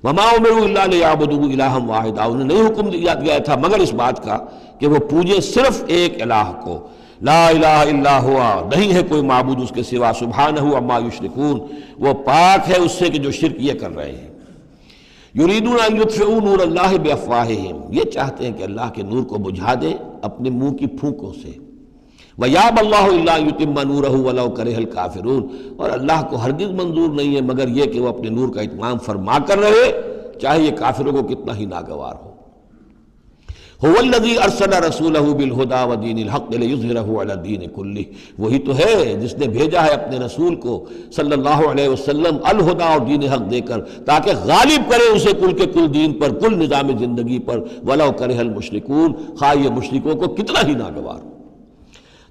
Speaker 2: وما امروا الا لیعبدوا الہا واحدا، انہیں نہیں حکم دیا گیا تھا مگر اس بات کا کہ وہ پوجے صرف ایک الہ کو، لا الہ الا ہوا، نہیں ہے کوئی معبود اس کے سوا، سبحانہ عما یشرکون، وہ پاک ہے اس سے کہ جو شرک یہ کر رہے ہیں۔ یریدون ان یطفئوا نور اللہ بافواہہم، یہ چاہتے ہیں کہ اللہ کے نور کو بجھا دیں اپنے منہ کی پھونکوں سے۔ وَيَأْبَى اللَّهُ إِلَّا أَن يُتِمَّ نُورَهُ وَلَوْ كَرِهَ الْكَافِرُونَ، اور اللہ کو ہرگز منظور نہیں ہے مگر یہ کہ وہ اپنے نور کا اتمام فرما کر رہے، چاہے یہ کافروں کو کتنا ہی ناگوار ہو۔ هُوَ الَّذِي أَرْسَلَ رَسُولَهُ بِالْهُدَى وَدِينِ الْحَقِّ لِيُظْهِرَهُ عَلَى الدِّينِ كُلِّهِ، وہی تو ہے جس نے بھیجا ہے اپنے رسول کو صلی اللہ علیہ وسلم الہدا اور دین حق دے کر، تاکہ غالب کرے اسے کل کے کل دین پر، کل نظام زندگی پر، وَلَوْ كَرِهَ الْمُشْرِكُونَ، خواہ یہ مشرکوں کو کتنا ہی ناگوار ہو۔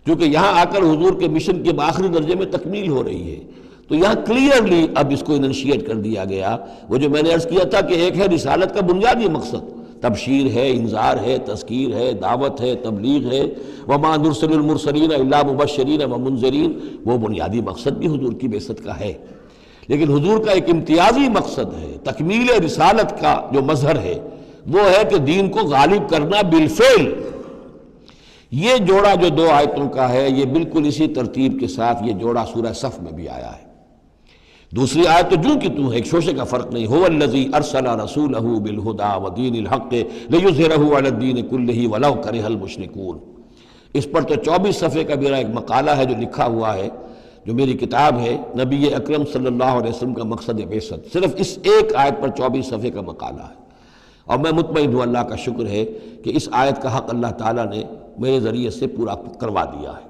Speaker 2: کیونکہ یہاں آ کر حضور کے مشن کے آخری درجے میں تکمیل ہو رہی ہے، تو یہاں کلیئرلی اب اس کو اننشیٹ کر دیا گیا۔ وہ جو میں نے عرض کیا تھا کہ ایک ہے رسالت کا بنیادی مقصد، تبشیر ہے، انذار ہے، تذکیر ہے، دعوت ہے، تبلیغ ہے، وما نرسل المرسلین الا مبشرین ومنذرین، وہ بنیادی مقصد بھی حضور کی بعثت کا ہے۔ لیکن حضور کا ایک امتیازی مقصد ہے، تکمیل رسالت کا جو مظہر ہے وہ ہے کہ دین کو غالب کرنا بالفعل۔ یہ جوڑا جو 2 آیتوں کا ہے یہ بالکل اسی ترتیب کے ساتھ یہ جوڑا سورہ صف میں بھی آیا ہے۔ دوسری آیت تو جو کہ تو ہے، ایک شوشے کا فرق نہیں، هو الذی ارسل رسولہ بالہدی ودین الحق لیظہرہ علی الدین کلہ ولو کرہ المشرکون۔ اس پر تو 24 صفحے کا میرا ایک مقالہ ہے جو لکھا ہوا ہے، جو میری کتاب ہے نبی اکرم صلی اللہ علیہ وسلم کا مقصد بعثت، صرف اس ایک آیت پر 24 صفحے کا مقالہ ہے، اور میں مطمئن ہوں اللہ کا شکر ہے کہ اس آیت کا حق اللہ تعالیٰ نے میرے ذریعے سے پورا کروا دیا ہے،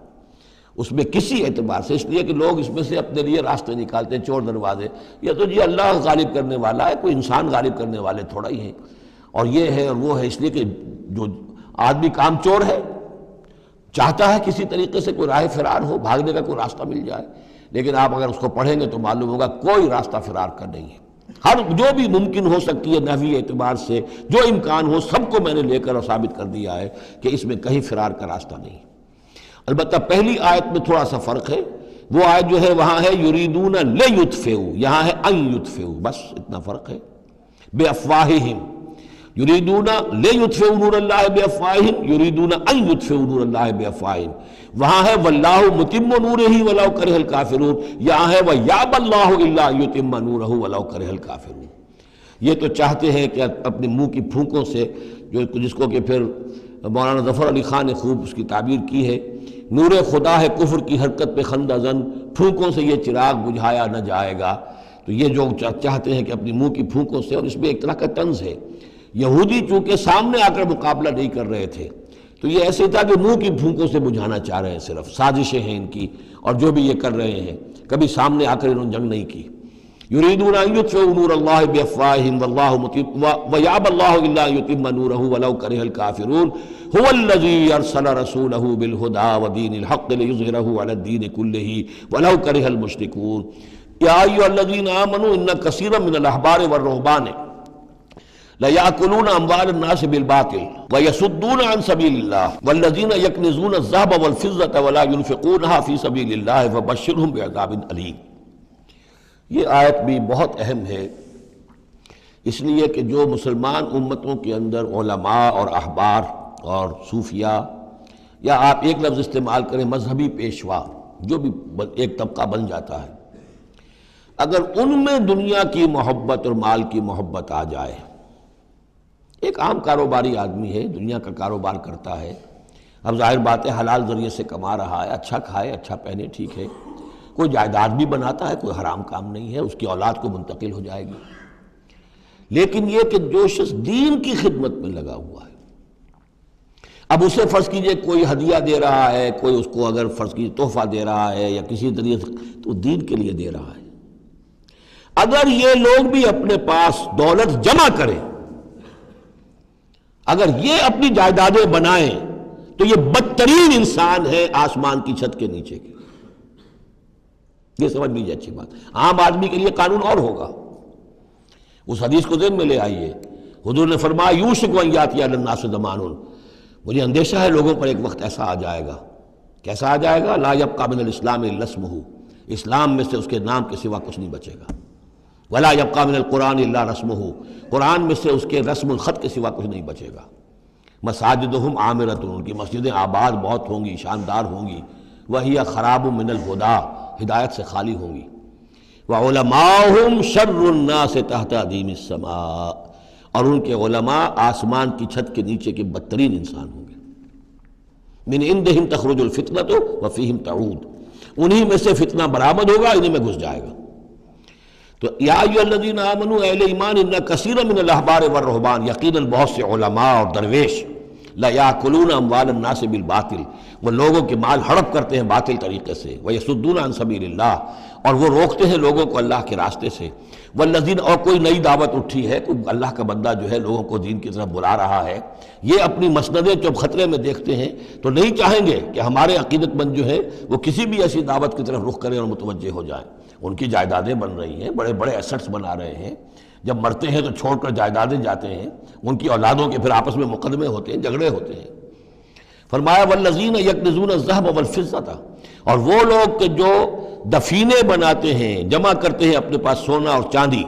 Speaker 2: اس میں کسی اعتبار سے، اس لیے کہ لوگ اس میں سے اپنے لیے راستے نکالتے ہیں، چور دروازے، یا تو جی اللہ غالب کرنے والا ہے، کوئی انسان غالب کرنے والے تھوڑا ہی ہیں، اور یہ ہے اور وہ ہے، اس لیے کہ جو آدمی کام چور ہے چاہتا ہے کسی طریقے سے کوئی راہ فرار ہو، بھاگنے کا کوئی راستہ مل جائے، لیکن آپ اگر اس کو پڑھیں گے تو معلوم ہوگا کوئی راستہ فرار کا نہیں ہے، ہر جو بھی ممکن ہو سکتی ہے نحوی اعتبار سے جو امکان ہو سب کو میں نے لے کر اور ثابت کر دیا ہے کہ اس میں کہیں فرار کا راستہ نہیں۔ البتہ پہلی آیت میں تھوڑا سا فرق ہے، وہ آیت جو ہے وہاں ہے یریدون لیطفئوا، یہاں ہے ان یطفئوا، بس اتنا فرق ہے۔ بافواہہم یریدون لیطفئوا نور اللہ بافواہہم یریدون ان یطفئوا نور اللہ بافواہہم، وہاں ہے واللہ متم نورہ ولو کرہ الکافرون، یہاں ہے ویابی اللہ الا ان یتم نورہ ولو کرہ الکافرون۔ یہ تو چاہتے ہیں کہ اپنے منہ کی پھونکوں سے، جس کو کہ پھر مولانا ظفر علی خان نے خوب اس کی تعبیر کی ہے، نور خدا ہے کفر کی حرکت پہ خندہ زن، پھونکوں سے یہ چراغ بجھایا نہ جائے گا۔ تو یہ جو چاہتے ہیں کہ اپنی منہ کی پھونکوں سے، اور اس میں ایک طرح کا طنز ہے، یہودی چونکہ سامنے آ کر مقابلہ نہیں کر رہے تھے تو یہ ایسے تھا کہ منہ کی پھونکوں سے بجھانا چاہ رہے ہیں، صرف سازشیں ہیں ان کی، اور جو بھی یہ کر رہے ہیں کبھی سامنے آ کر انہوں نے جنگ نہیں کی۔ یریدون ان یطفئوا نور اللہ بافواہہم واللہ متم ویابی اللہ الا ان یتم نورہ ولو کرہ الکافرون هو الذی ارسل رسولہ بالہدی ودین الحق لیظہرہ علی الدین کلہ ولو کرہ المشرکون یا ایھا الذین آمنوا ان کثیرا من الاحبار والرہبان لَيَأْكُلُونَ أَمْوَالَ النَّاسِ بِالْبَاطِلِ وَيَصُدُّونَ عَنْ سَبِيلِ اللَّهِ وَالَّذِينَ يَكْنِزُونَ الذَّهَبَ وَالْفِضَّةَ وَلَا يُنْفِقُونَهَا فِي سَبِيلِ اللَّهِ فَبَشِّرْهُم بِعَذَابٍ أَلِيمٍ۔ یہ آیت بھی بہت اہم ہے، اس لیے کہ جو مسلمان امتوں کے اندر علماء اور احبار اور صوفیاء، یا آپ ایک لفظ استعمال کریں مذہبی پیشوا، جو بھی ایک طبقہ بن جاتا ہے، اگر ان میں دنیا کی محبت اور مال کی محبت آ جائے، ایک عام کاروباری آدمی ہے، دنیا کا کاروبار کرتا ہے، اب ظاہر بات ہے حلال ذریعے سے کما رہا ہے، اچھا کھائے اچھا پہنے، ٹھیک ہے، کوئی جائیداد بھی بناتا ہے، کوئی حرام کام نہیں ہے، اس کی اولاد کو منتقل ہو جائے گی، لیکن یہ کہ جو شخص دین کی خدمت میں لگا ہوا ہے، اب اسے فرض کیجئے کوئی ہدیہ دے رہا ہے، کوئی اس کو اگر فرض کیجئے تحفہ دے رہا ہے یا کسی ذریعے سے، تو دین کے لیے دے رہا ہے۔ اگر یہ لوگ بھی اپنے پاس دولت جمع کریں، اگر یہ اپنی جائیدادیں بنائیں، تو یہ بدترین انسان ہے آسمان کی چھت کے نیچے کے۔ یہ سمجھ لیجیے اچھی بات، عام آدمی کے لیے قانون اور ہوگا۔ اس حدیث کو ذہن میں لے آئیے، حضور نے فرمایا یوشک ان یاتی علی الناس زمان، مجھے اندیشہ ہے لوگوں پر ایک وقت ایسا آ جائے گا، کیسا آ جائے گا؟ لا یبقی من الاسلام الا اسمہ، اسلام میں سے اس کے نام کے سوا کچھ نہیں بچے گا، ولا یبقی من القرآن الا رسمہ، قرآن میں سے اس کے رسم الخط کے سوا کچھ نہیں بچے گا۔ مساجدہم عامرۃ، ان کی مسجدیں آباد بہت ہوں گی، شاندار ہوں گی، وہی خراب من الہدی، ہدایت سے خالی ہوں گی، وعلماؤہم شر الناس تحت ادیم السماء، اور ان کے علماء آسمان کی چھت کے نیچے کے بدترین انسان ہوں گے۔ من عندہم تخرج الفتنۃ وفیہم تعود، انہی میں سے فتنہ برآمد ہوگا، انہی میں گھس جائے گا۔ تو یا ایھا الذین آمنوا، اہل ایمان، ان کثیر من الاحبار والرہبان، یقیناً بہت سے علماء اور درویش، لَيَأْكُلُونَ أَمْوَالَ النَّاسِ بِالْبَاطِلِ، وہ لوگوں کے مال ہڑپ کرتے ہیں باطل طریقے سے، وَيَصُدُّونَ عَنْ سَبِيلِ اللَّهِ، اور وہ روکتے ہیں لوگوں کو اللہ کے راستے سے، وَالَّذِينَ، اور کوئی نئی دعوت اٹھی ہے، کوئی اللہ کا بندہ جو ہے لوگوں کو دین کی طرف بلا رہا ہے، یہ اپنی مسندیں جب خطرے میں دیکھتے ہیں تو نہیں چاہیں گے کہ ہمارے عقیدت مند جو ہے وہ کسی بھی ایسی دعوت کی طرف رخ کریں اور متوجہ ہو جائیں۔ ان کی جائیدادیں بن رہی ہیں، بڑے بڑے ایسٹس بنا رہے ہیں، جب مرتے ہیں تو چھوڑ کر جائیدادیں جاتے ہیں، ان کی اولادوں کے پھر آپس میں مقدمے ہوتے ہیں، جھگڑے ہوتے ہیں۔ فرمایا والذین یکنزون الذھب والفضۃ، اور وہ لوگ کہ جو دفینے بناتے ہیں، جمع کرتے ہیں اپنے پاس سونا اور چاندی،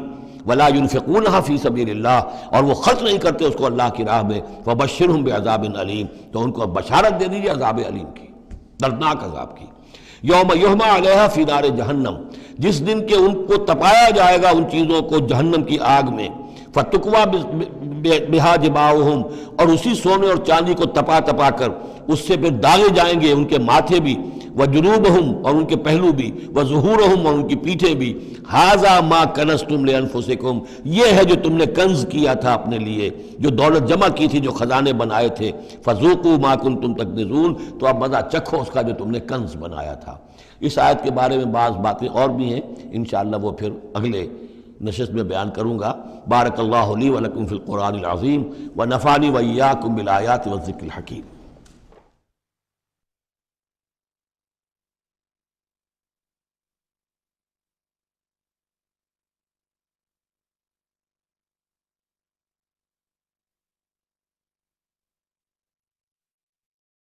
Speaker 2: ولا ينفقونها فی سبیل اللہ، اور وہ خرچ نہیں کرتے اس کو اللہ کی راہ میں، فبشرهم بعذاب علیم، تو ان کو بشارت دے دیجیے عذاب علیم کی، دردناک عذاب کی۔ یوم یحمى علیہا فی نار جہنم، جس دن کہ ان کو تپایا جائے گا ان چیزوں کو جہنم کی آگ میں، فتقویٰ بہا جباہہم، اور اسی سونے اور چاندی کو تپا تپا کر اس سے پھر داغے جائیں گے ان کے ماتھے بھی، وجنوبہم اور ان کے پہلو بھی، وظہورہم اور ان کی پیٹھیں بھی، ھذا ما کنزتم لانفسکم یہ ہے جو تم نے کنز کیا تھا اپنے لیے، جو دولت جمع کی تھی، جو خزانے بنائے تھے، فذوقوا ما کنتم تکنزون تو اب مزہ چکھو اس کا جو تم نے کنز بنایا تھا۔ اس آیت کے بارے میں بعض باتیں اور بھی ہیں، انشاءاللہ وہ پھر اگلے نشست میں بیان کروں گا۔ بارک اللہ لی ولکم فی القرآن العظیم ونفعنی وإیاکم بالآیات والذکر الحکیم۔